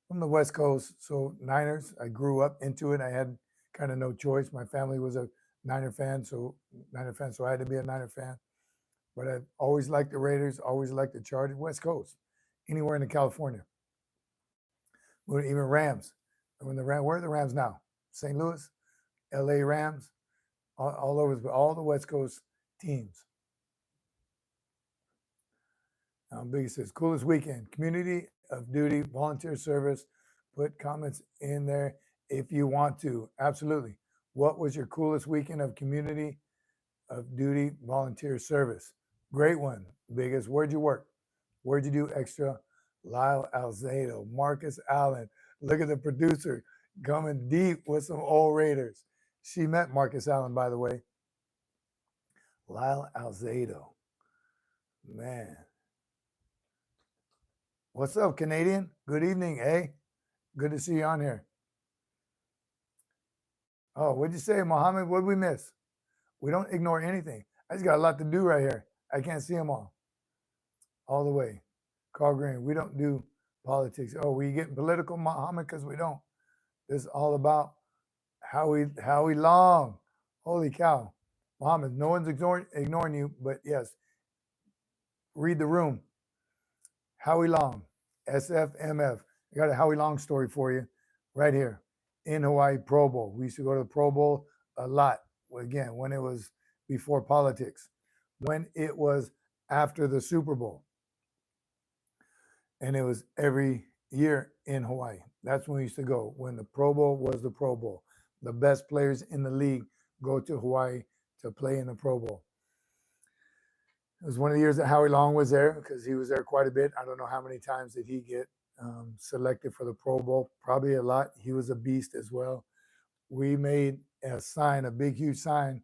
From the West Coast, so Niners. I grew up into it. I had kind of no choice. My family was a Niner fan, so I had to be a Niner fan. But I've always liked the Raiders. Always liked the Chargers. West Coast, anywhere in California. Even Rams. Where are the Rams now? St. Louis, L.A. Rams, all over, all the West Coast teams. Biggie says, coolest weekend, community of duty, volunteer service. Put comments in there if you want to. Absolutely. What was your coolest weekend of community of duty, volunteer service? Great one. Biggest. Where'd you work? Where'd you do extra? Lyle Alzado, Marcus Allen. Look at the producer coming deep with some old Raiders. She met Marcus Allen, by the way. Lyle Alzado. Man. What's up, Canadian? Good evening, eh? Good to see you on here. Oh, what'd you say, Mohammed? What'd we miss? We don't ignore anything. I just got a lot to do right here. I can't see them all the way. Carl Green, we don't do politics. Oh, we getting political, Mohammed? Because we don't. This is all about Howie Long. Holy cow. Mohammed, no one's ignoring you, but yes, read the room. Howie Long, SFMF. I got a Howie Long story for you right here in Hawaii Pro Bowl. We used to go to the Pro Bowl a lot. Again, when it was before politics, when it was after the Super Bowl. And it was every year in Hawaii. That's when we used to go, when the Pro Bowl was the Pro Bowl. The best players in the league go to Hawaii to play in the Pro Bowl. It was one of the years that Howie Long was there because he was there quite a bit. I don't know how many times did he get selected for the Pro Bowl. Probably a lot. He was a beast as well. We made a sign, a big, huge sign.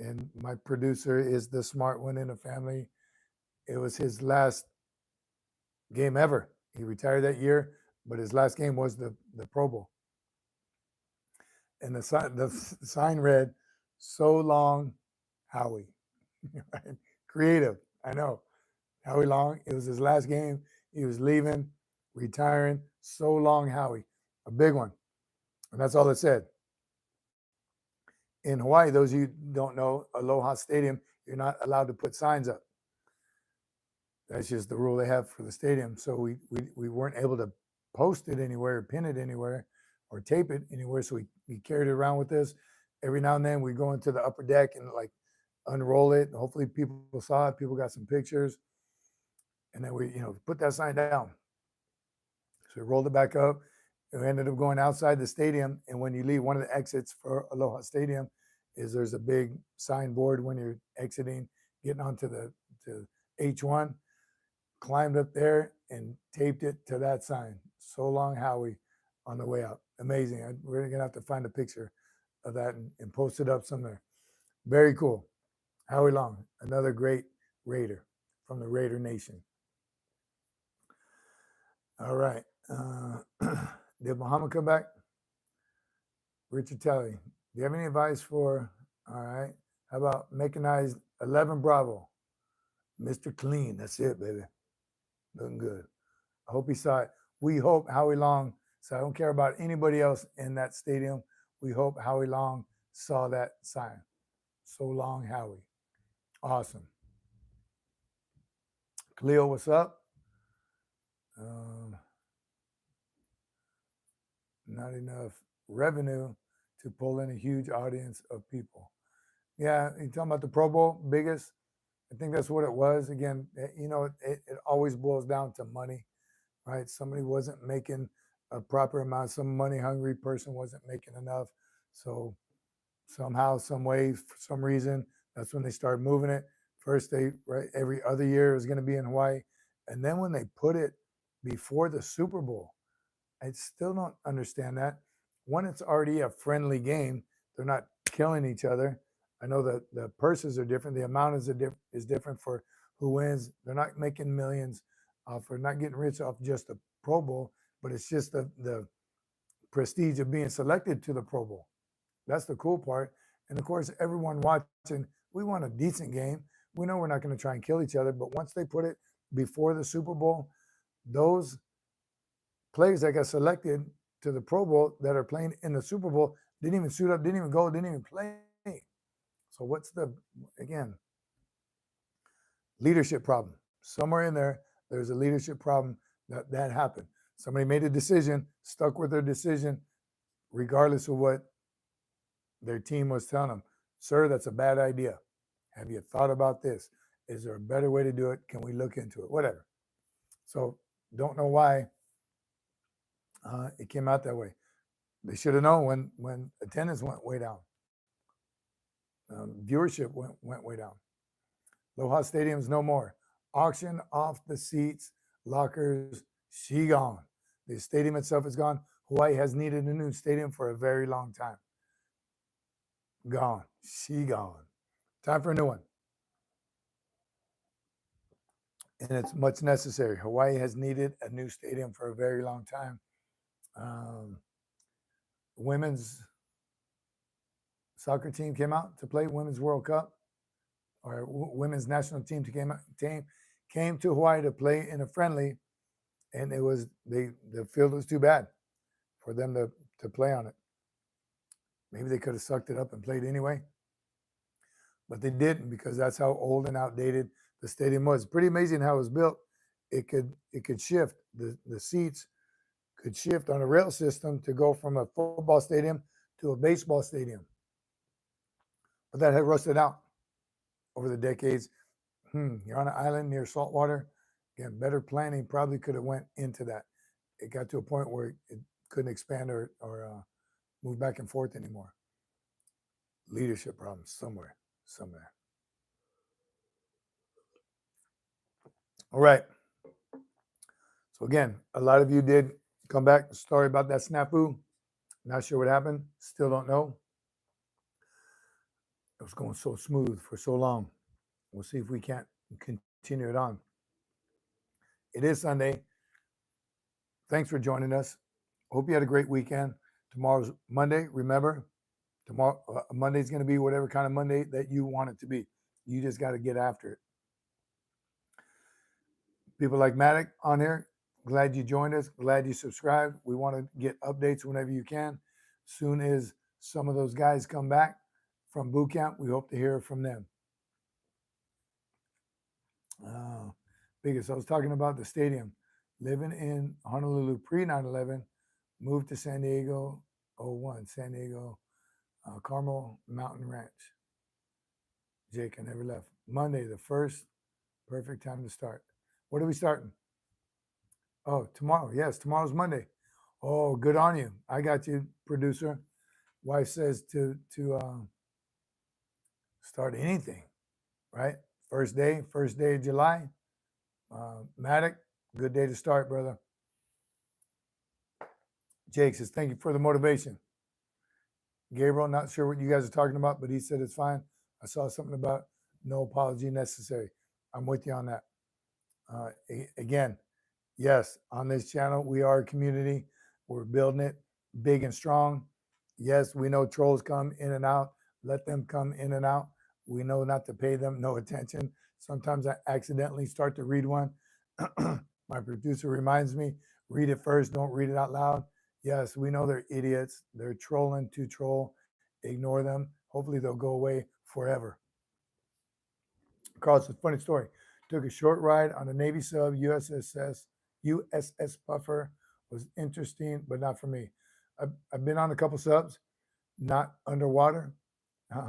And my producer is the smart one in the family. It was his last game ever. He retired that year, but his last game was the Pro Bowl. and the sign read, "So long, Howie." Right? Creative, I know. Howie Long, it was his last game. He was leaving, retiring. So long, Howie. A big one. And that's all it said. In Hawaii, those of you who don't know, Aloha Stadium, you're not allowed to put signs up. That's just the rule they have for the stadium. So we weren't able to post it anywhere, pin it anywhere, or tape it anywhere. So we carried it around with us. Every now and then we go into the upper deck and like unroll it. Hopefully people saw it. People got some pictures. And then we, put that sign down. So we rolled it back up. We ended up going outside the stadium. And when you leave, one of the exits for Aloha Stadium is there's a big signboard when you're exiting, getting onto the H1. Climbed up there and taped it to that sign. So long, Howie, on the way out. Amazing. We're going to have to find a picture of that and post it up somewhere. Very cool. Howie Long, another great Raider from the Raider Nation. All right. Did Muhammad come back? Richard Talley, do you have any advice for, all right, how about mechanized 11 Bravo? Mr. Clean, that's it, baby. Looking good. I hope he saw it. We hope Howie Long, so I don't care about anybody else in that stadium. We hope Howie Long saw that sign. So long, Howie. Awesome. Cleo, what's up? Not enough revenue to pull in a huge audience of people. Yeah, you're talking about the Pro Bowl, biggest? I think that's what it was. Again, it always boils down to money, right? Somebody wasn't making a proper amount. Some money-hungry person wasn't making enough. So somehow, some way, for some reason, that's when they started moving it. First, every other year it was going to be in Hawaii. And then when they put it before the Super Bowl, I still don't understand that. One, it's already a friendly game. They're not killing each other. I know that the purses are different. The amount is different for who wins. They're not making millions for not getting rich off just the Pro Bowl, but it's just the prestige of being selected to the Pro Bowl. That's the cool part. And of course, everyone watching, we want a decent game. We know we're not going to try and kill each other, but once they put it before the Super Bowl, those players that got selected to the Pro Bowl that are playing in the Super Bowl didn't even suit up, didn't even go, didn't even play. So what's again, leadership problem. Somewhere in there's a leadership problem that happened. Somebody made a decision, stuck with their decision, regardless of what their team was telling them. Sir, that's a bad idea. Have you thought about this? Is there a better way to do it? Can we look into it? Whatever. So don't know why it came out that way. They should have known when attendance went way down. Viewership went way down. Aloha Stadium's no more. Auction off the seats, lockers, she gone. The stadium itself is gone. Hawaii has needed a new stadium for a very long time. Gone. She gone. Time for a new one. And it's much necessary. Hawaii has needed a new stadium for a very long time. Women's soccer team came out to play Women's World Cup, or women's national team came to Hawaii to play in a friendly, and it was the field was too bad for them to play on it. Maybe they could have sucked it up and played anyway, but they didn't, because that's how old and outdated the stadium was. Pretty amazing how it was built. It could shift. The seats could shift on a rail system to go from a football stadium to a baseball stadium. But that had rusted out over the decades. You're on an island near salt water. Again, better planning probably could have went into that. It got to a point where it couldn't expand or move back and forth anymore. Leadership problems somewhere. All right. So again, a lot of you did come back. Story about that snafu. Not sure what happened. Still don't know. It was going so smooth for so long. We'll see if we can't continue it on. It is Sunday. Thanks for joining us. Hope you had a great weekend. Tomorrow's Monday. Remember, Tomorrow, Monday's going to be whatever kind of Monday that you want it to be. You just got to get after it. People like Maddox on here, glad you joined us. Glad you subscribed. We want to get updates whenever you can. Soon as some of those guys come back from boot camp, we hope to hear from them. Biggest, I was talking about the stadium. Living in Honolulu pre 9/11, moved to San Diego 01, San Diego Carmel Mountain Ranch. Jake, I never left. Monday, the first, perfect time to start. What are we starting? Oh, tomorrow. Yes, tomorrow's Monday. Oh, good on you. I got you, producer. Wife says to start anything, right? First day of July. Maddox, good day to start, brother. Jake says, thank you for the motivation. Gabriel, not sure what you guys are talking about, but he said it's fine. I saw something about no apology necessary. I'm with you on that. Again, yes, on this channel, we are a community. We're building it big and strong. Yes, we know trolls come in and out. Let them come in and out. We know not to pay them no attention. Sometimes I accidentally start to read one. My producer reminds me, read it first, don't read it out loud. Yes, we know they're idiots. They're trolling to troll. Ignore them. Hopefully they'll go away forever. Carl, it's a funny story. Took a short ride on a Navy sub, USS Puffer. Was interesting, but not for me. I've been on a couple subs, not underwater.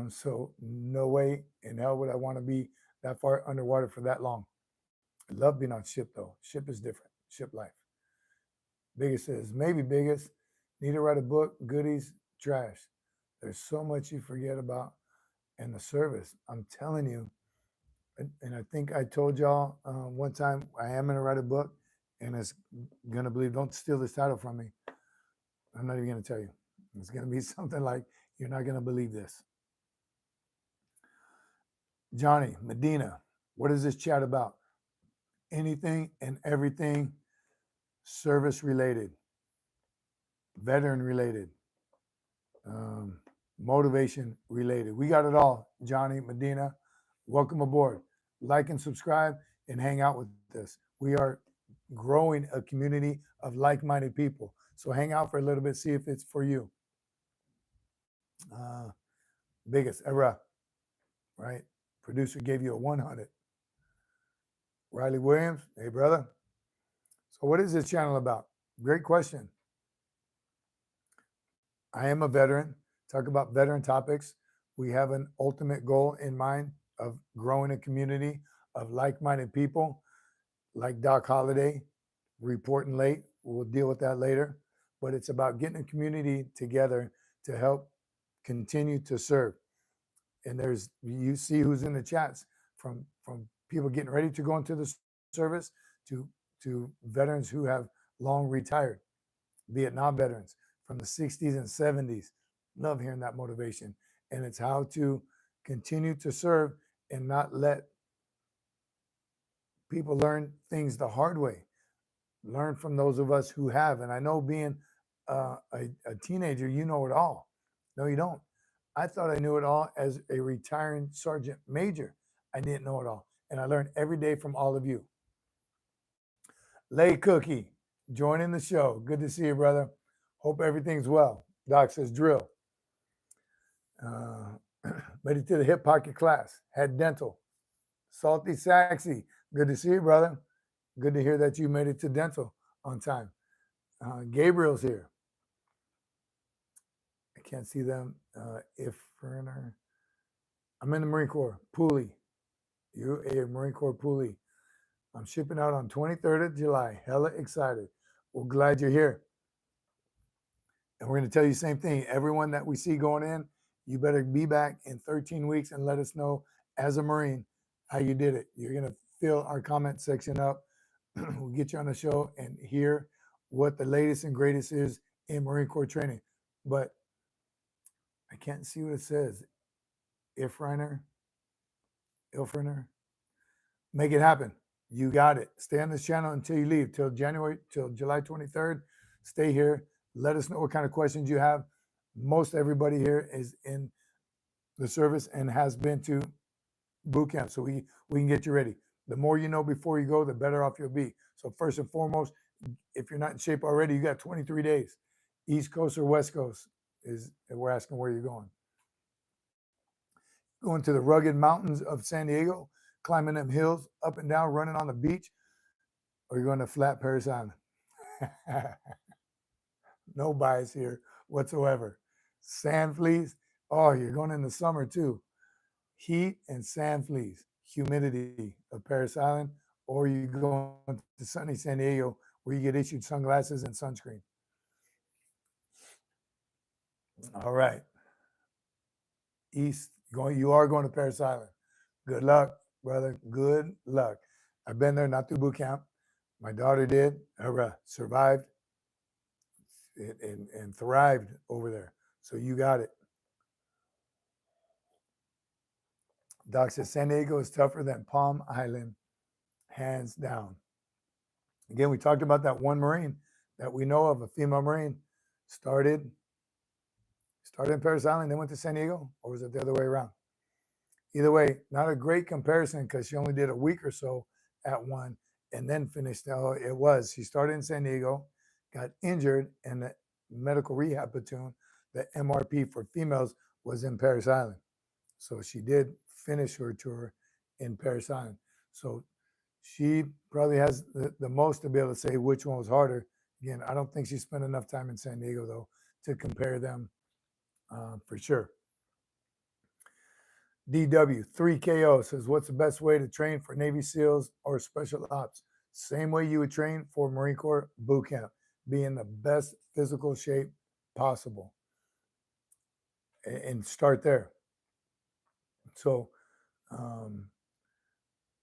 So no way in hell would I want to be that far underwater for that long. I love being on ship though. Ship is different. Ship life. Biggest says, maybe biggest. Need to write a book, goodies, trash. There's so much you forget about in the service. I'm telling you, and I think I told y'all one time I am going to write a book, and it's going to believe, don't steal this title from me. I'm not even going to tell you. It's going to be something like, you're not going to believe this. Johnny, Medina, what is this chat about? Anything and everything service related, veteran related, motivation related. We got it all. Johnny, Medina, welcome aboard. Like and subscribe and hang out with us. We are growing a community of like-minded people. So hang out for a little bit, see if it's for you. Biggest era, right? Producer gave you a 100. Riley Williams, hey brother. So what is this channel about? Great question. I am a veteran. Talk about veteran topics. We have an ultimate goal in mind of growing a community of like-minded people, like Doc Holliday, reporting late. We'll deal with that later. But it's about getting a community together to help continue to serve. And there's, you see who's in the chats, from people getting ready to go into the service to veterans who have long retired, Vietnam veterans from the 60s and 70s. Love hearing that motivation. And it's how to continue to serve and not let people learn things the hard way. Learn from those of us who have. And I know being a teenager, you know it all. No, you don't. I thought I knew it all as a retiring sergeant major. I didn't know it all. And I learned every day from all of you. Lay Cookie, joining the show. Good to see you, brother. Hope everything's well. Doc says drill. Made it to the hip pocket class. Had dental. Salty Saxy. Good to see you, brother. Good to hear that you made it to dental on time. Gabriel's here. I can't see them. If I'm in the Marine Corps. Poolee. You're a Marine Corps Poolee. I'm shipping out on 23rd of July. Hella excited. Well, glad you're here. And we're going to tell you the same thing. Everyone that we see going in, you better be back in 13 weeks and let us know as a Marine how you did it. You're going to fill our comment section up. We'll get you on the show and hear what the latest and greatest is in Marine Corps training. But I can't see what it says. Ilfreiner. Make it happen. You got it. Stay on this channel until you leave, till July 23rd. Stay here. Let us know what kind of questions you have. Most everybody here is in the service and has been to boot camp, so we can get you ready. The more you know before you go, the better off you'll be. So first and foremost, if you're not in shape already, you got 23 days. East Coast or West Coast is, we're asking where you're going. Going to the rugged mountains of San Diego, climbing them hills, up and down, running on the beach, or you're going to flat Paris Island. No bias here whatsoever. Sand fleas, oh, you're going in the summer too. Heat and sand fleas, humidity of Paris Island, or you go to sunny San Diego where you get issued sunglasses and sunscreen. All right. East, you are going to Paris Island. Good luck, brother. Good luck. I've been there, not through boot camp. My daughter did. Survived and thrived over there. So you got it. Doc says San Diego is tougher than Palm Island, hands down. Again, we talked about that one Marine that we know of, a female Marine, started in Paris Island, then went to San Diego, or was it the other way around? Either way, not a great comparison because she only did a week or so at one and then finished. She started in San Diego, got injured, and the medical rehab platoon, the MRP for females, was in Paris Island. So she did finish her tour in Paris Island. So she probably has the most to be able to say which one was harder. Again, I don't think she spent enough time in San Diego, though, to compare them for sure. DW 3KO says, what's the best way to train for Navy SEALs or Special Ops? Same way you would train for Marine Corps boot camp. Be in the best physical shape possible. And start there. So, and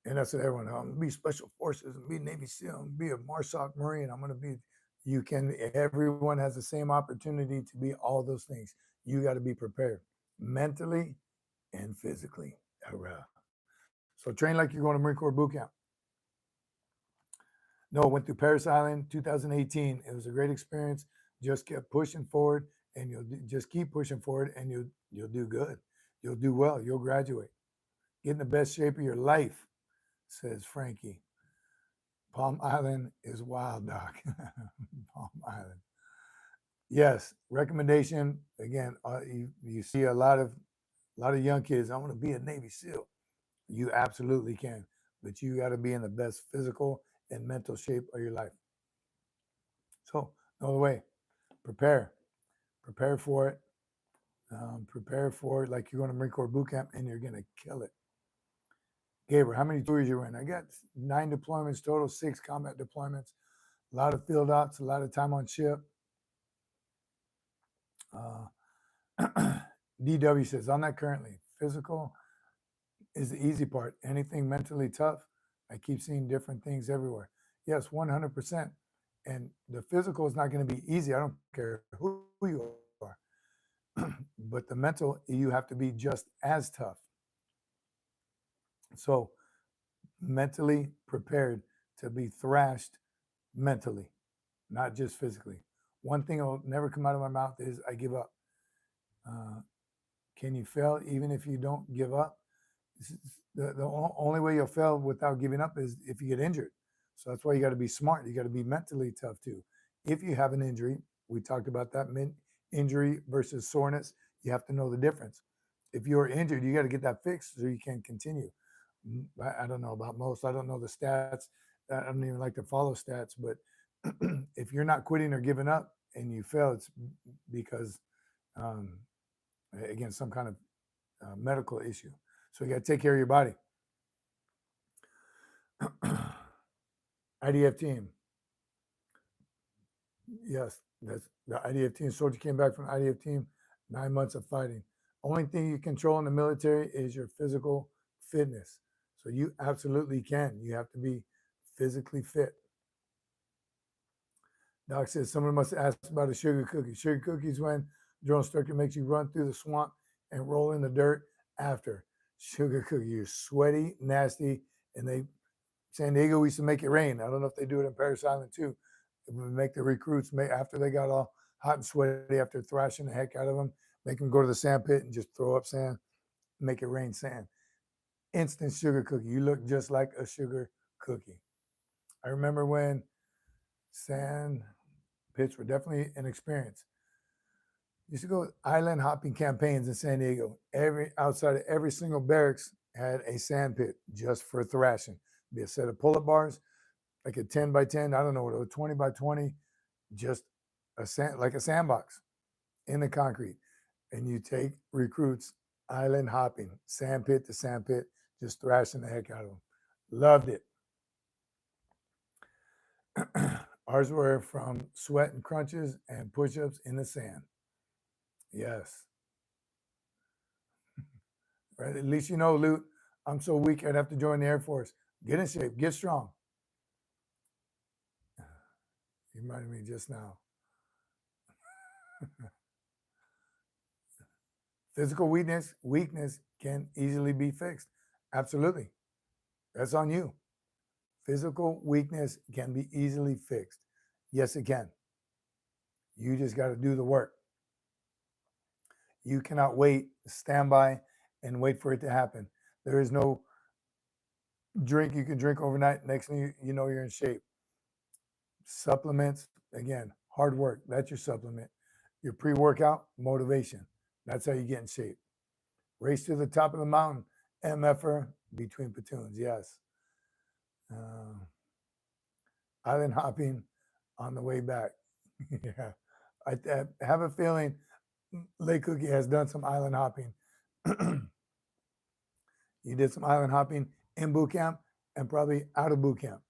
that's what everyone, I'm going to be Special Forces, and be Navy SEAL, and be a MARSOC Marine. I'm going to be, everyone has the same opportunity to be all those things. You got to be prepared mentally and physically. So train like you're going to Marine Corps boot camp. No, went through Paris Island 2018. It was a great experience. Just kept pushing forward, and you'll just keep pushing forward, and you'll do good. You'll do well. You'll graduate. Get in the best shape of your life, says Frankie. Palm Island is wild, Doc. Palm Island. Yes, recommendation. Again, you see a lot of young kids. I want to be a Navy SEAL. You absolutely can, but you got to be in the best physical and mental shape of your life. So, no other way. Prepare for it. Prepare for it like you're going to Marine Corps boot camp, and you're going to kill it. Gabriel, how many tours you in? I got 9 deployments total, 6 combat deployments, a lot of field ops, a lot of time on ship. DW says, I'm not currently. Physical is the easy part. Anything mentally tough, I keep seeing different things everywhere. Yes, 100%. And the physical is not going to be easy. I don't care who you are. But the mental, you have to be just as tough. So mentally prepared to be thrashed mentally, not just physically. One thing that will never come out of my mouth is I give up. Can you fail even if you don't give up? The only way you'll fail without giving up is if you get injured. So that's why you got to be smart. You got to be mentally tough too. If you have an injury, we talked about that, injury versus soreness. You have to know the difference. If you're injured, you got to get that fixed so you can continue. I don't know about most. I don't know the stats. I don't even like to follow stats. But if you're not quitting or giving up and you fail, it's because, again, some kind of medical issue. So you got to take care of your body. IDF team. Yes, that's the IDF team. Soldier came back from the IDF team, 9 months of fighting. Only thing you control in the military is your physical fitness. So you absolutely can. You have to be physically fit. Doc says someone must ask about a sugar cookie. Sugar cookies when drill instructor makes you run through the swamp and roll in the dirt after. Sugar cookie, you're sweaty, nasty, and San Diego, we used to make it rain. I don't know if they do it in Paris Island too. We make the recruits after they got all hot and sweaty after thrashing the heck out of them, make them go to the sand pit and just throw up sand, make it rain sand. Instant sugar cookie. You look just like a sugar cookie. I remember when sand pits were definitely an experience. Used to go island hopping campaigns in San Diego. Outside of every single barracks had a sand pit just for thrashing. Be a set of pull-up bars, like a 10 by 10, I don't know what it was, 20 by 20, just like a sandbox in the concrete. And you take recruits island hopping, sand pit to sand pit, just thrashing the heck out of them. Loved it. Ours were from sweat and crunches and push-ups in the sand. Yes. Right. At least you know, Lute, I'm so weak I'd have to join the Air Force. Get in shape, get strong. You reminded me just now. Physical weakness can easily be fixed. Absolutely. That's on you. Physical weakness can be easily fixed. Yes, it can. You just got to do the work. You cannot wait, stand by, and wait for it to happen. There is no drink you can drink overnight. Next thing you know, you're in shape. Supplements, again, hard work. That's your supplement. Your pre-workout, motivation. That's how you get in shape. Race to the top of the mountain. MF'er between platoons, yes. Island hopping on the way back. Yeah, I have a feeling Lake Cookie has done some island hopping. You did some island hopping in boot camp and probably out of boot camp.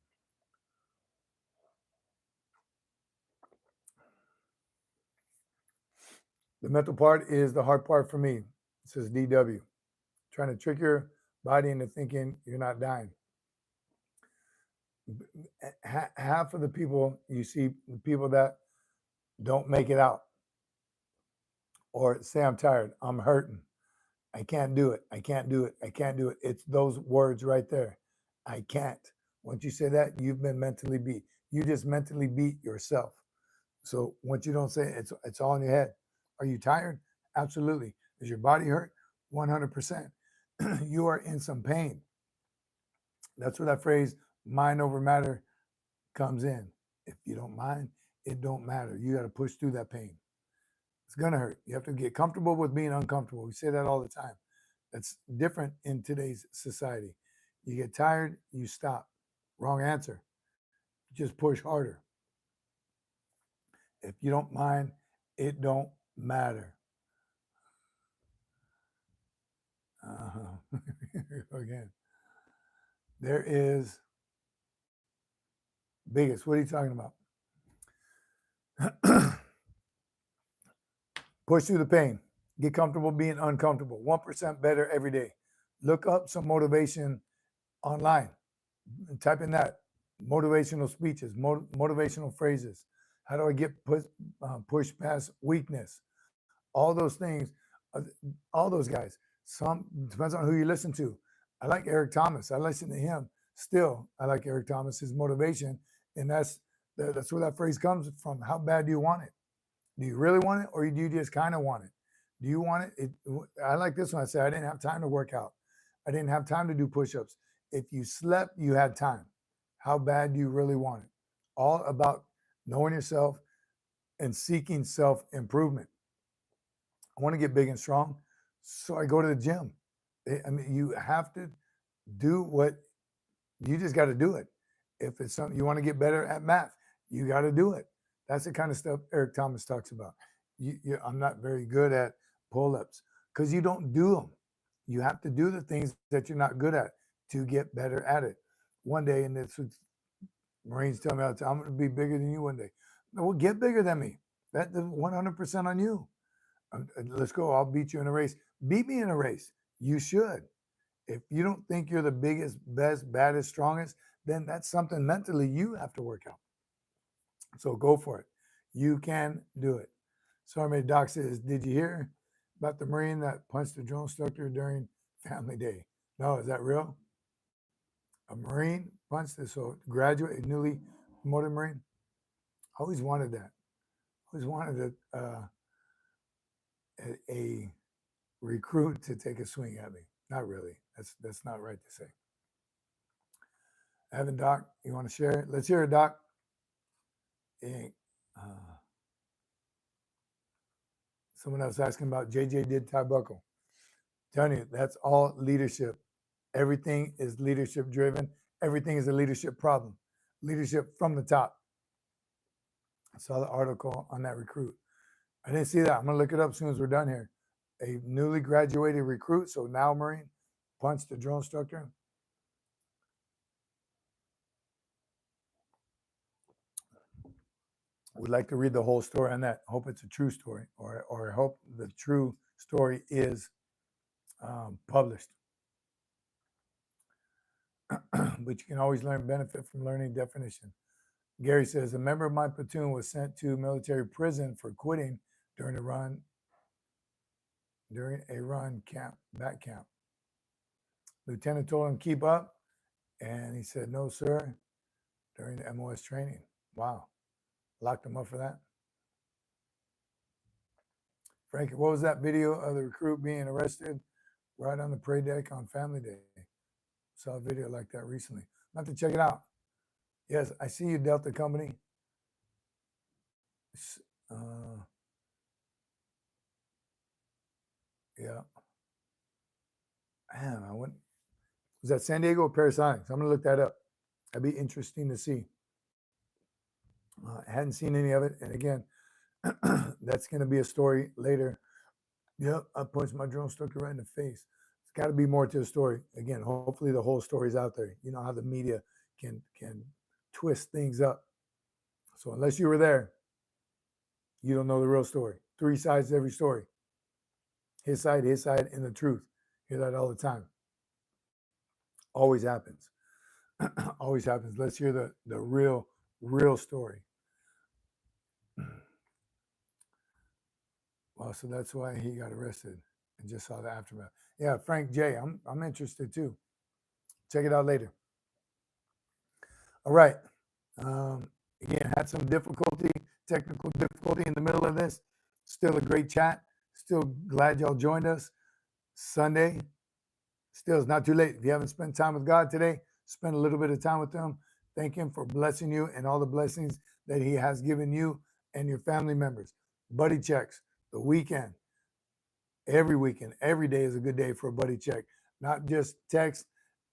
The mental part is the hard part for me. It says DW. Trying to trick your body into thinking you're not dying. Half of the people you see, the people that don't make it out or say, I'm tired, I'm hurting, I can't do it, I can't do it, I can't do it. It's those words right there. I can't. Once you say that, you've been mentally beat. You just mentally beat yourself. So once you don't say it, it's all in your head. Are you tired? Absolutely. Does your body hurt? 100%. You are in some pain. That's where that phrase, mind over matter, comes in. If you don't mind, it don't matter. You got to push through that pain. It's going to hurt. You have to get comfortable with being uncomfortable. We say that all the time. That's different in today's society. You get tired, you stop. Wrong answer. Just push harder. If you don't mind, it don't matter. Again, there is biggest. What are you talking about? Push through the pain. Get comfortable being uncomfortable. 1% better every day. Look up some motivation online. Type in that. Motivational speeches, motivational phrases. How do I get pushed past weakness? All those things, all those guys. Some depends on who you listen to. I like Eric Thomas. I listen to him. Still, I like Eric Thomas, his motivation. And that's where that phrase comes from. How bad do you want it? Do you really want it, or do you just kind of want it? Do you want it? I like this one. I say, I didn't have time to work out. I didn't have time to do push-ups. If you slept, you had time. How bad do you really want it? All about knowing yourself and seeking self-improvement. I want to get big and strong, so I go to the gym. I mean, you have to do what you just got to do it. If it's something you want to get better at math, you got to do it. That's the kind of stuff Eric Thomas talks about. I'm not very good at pull-ups because you don't do them. You have to do the things that you're not good at to get better at it. One day, and this was, Marines tell me all the time, I'm going to be bigger than you one day. No, well, get bigger than me. That's 100% on you. Let's go. I'll beat you in a race. Beat me in a race. You should. If you don't think you're the biggest, best, baddest, strongest, then that's something mentally you have to work out. So go for it. You can do it. Sergeant Doc says, did you hear about the Marine that punched the drill instructor during family day? No, is that real? A Marine punched this, so graduate, newly promoted Marine. I always wanted that. always wanted a recruit to take a swing at me. Not really. That's not right to say. Evan, Doc, you want to share it? Let's hear it, Doc. Someone else asking about JJ did Ty Buckle. Telling you, that's all leadership. Everything is leadership driven. Everything is a leadership problem. Leadership from the top. I saw the article on that recruit. I didn't see that. I'm going to look it up as soon as we're done here. A newly graduated recruit, so now Marine, punched the drill instructor. Would like to read the whole story on that. Hope it's a true story, or I hope the true story is published. But you can always benefit from learning definition. Gary says, a member of my platoon was sent to military prison for quitting during a run back camp. Lieutenant told him keep up, and he said, no, sir, during the MOS training. Wow. Locked him up for that. Frankie, what was that video of the recruit being arrested right on the parade deck on Family Day? Saw a video like that recently. I'll have to check it out. Yes, I see you, Delta Company. Yeah. Man, was that San Diego or Parasonics? I'm going to look that up. That'd be interesting to see. I hadn't seen any of it. And again, that's going to be a story later. Yep, I punched my drill instructor right in the face. It's got to be more to the story. Again, hopefully the whole story's out there. You know how the media can twist things up. So unless you were there, you don't know the real story. 3 sides to every story. His side, and the truth. Hear that all the time. Always happens. Always happens. Let's hear the real story. Well, so that's why he got arrested and just saw the aftermath. Yeah, Frank J, I'm interested too. Check it out later. All right. Again, had some technical difficulty in the middle of this. Still a great chat. Still glad y'all joined us. Sunday. Still, it's not too late. If you haven't spent time with God today, spend a little bit of time with him. Thank him for blessing you and all the blessings that he has given you and your family members. Buddy checks, the weekend, every day is a good day for a buddy check. Not just text,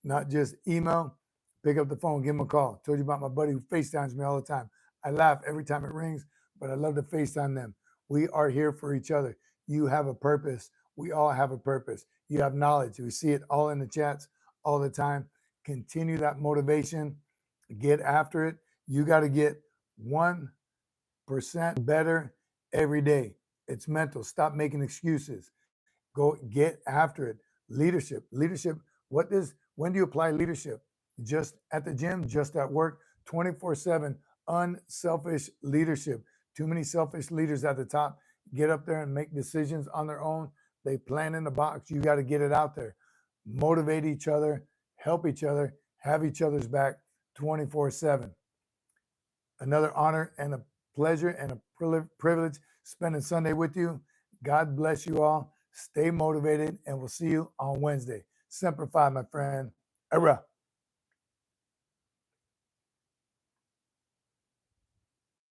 not just email. Pick up the phone, give him a call. Told you about my buddy who FaceTimes me all the time. I laugh every time it rings, but I love to FaceTime them. We are here for each other. You have a purpose. We all have a purpose. You have knowledge. We see it all in the chats all the time. Continue that motivation. Get after it. You got to get 1% better every day. It's mental. Stop making excuses. Go get after it. Leadership. When do you apply leadership? Just at the gym, just at work, 24/7, unselfish leadership. Too many selfish leaders at the top get up there and make decisions on their own. They plan in the box. You got to get it out there. Motivate each other, help each other, have each other's back 24/7. Another honor and a pleasure and a privilege spending Sunday with you. God bless you all. Stay motivated, and we'll see you on Wednesday. Semper Fi, my friend. Era.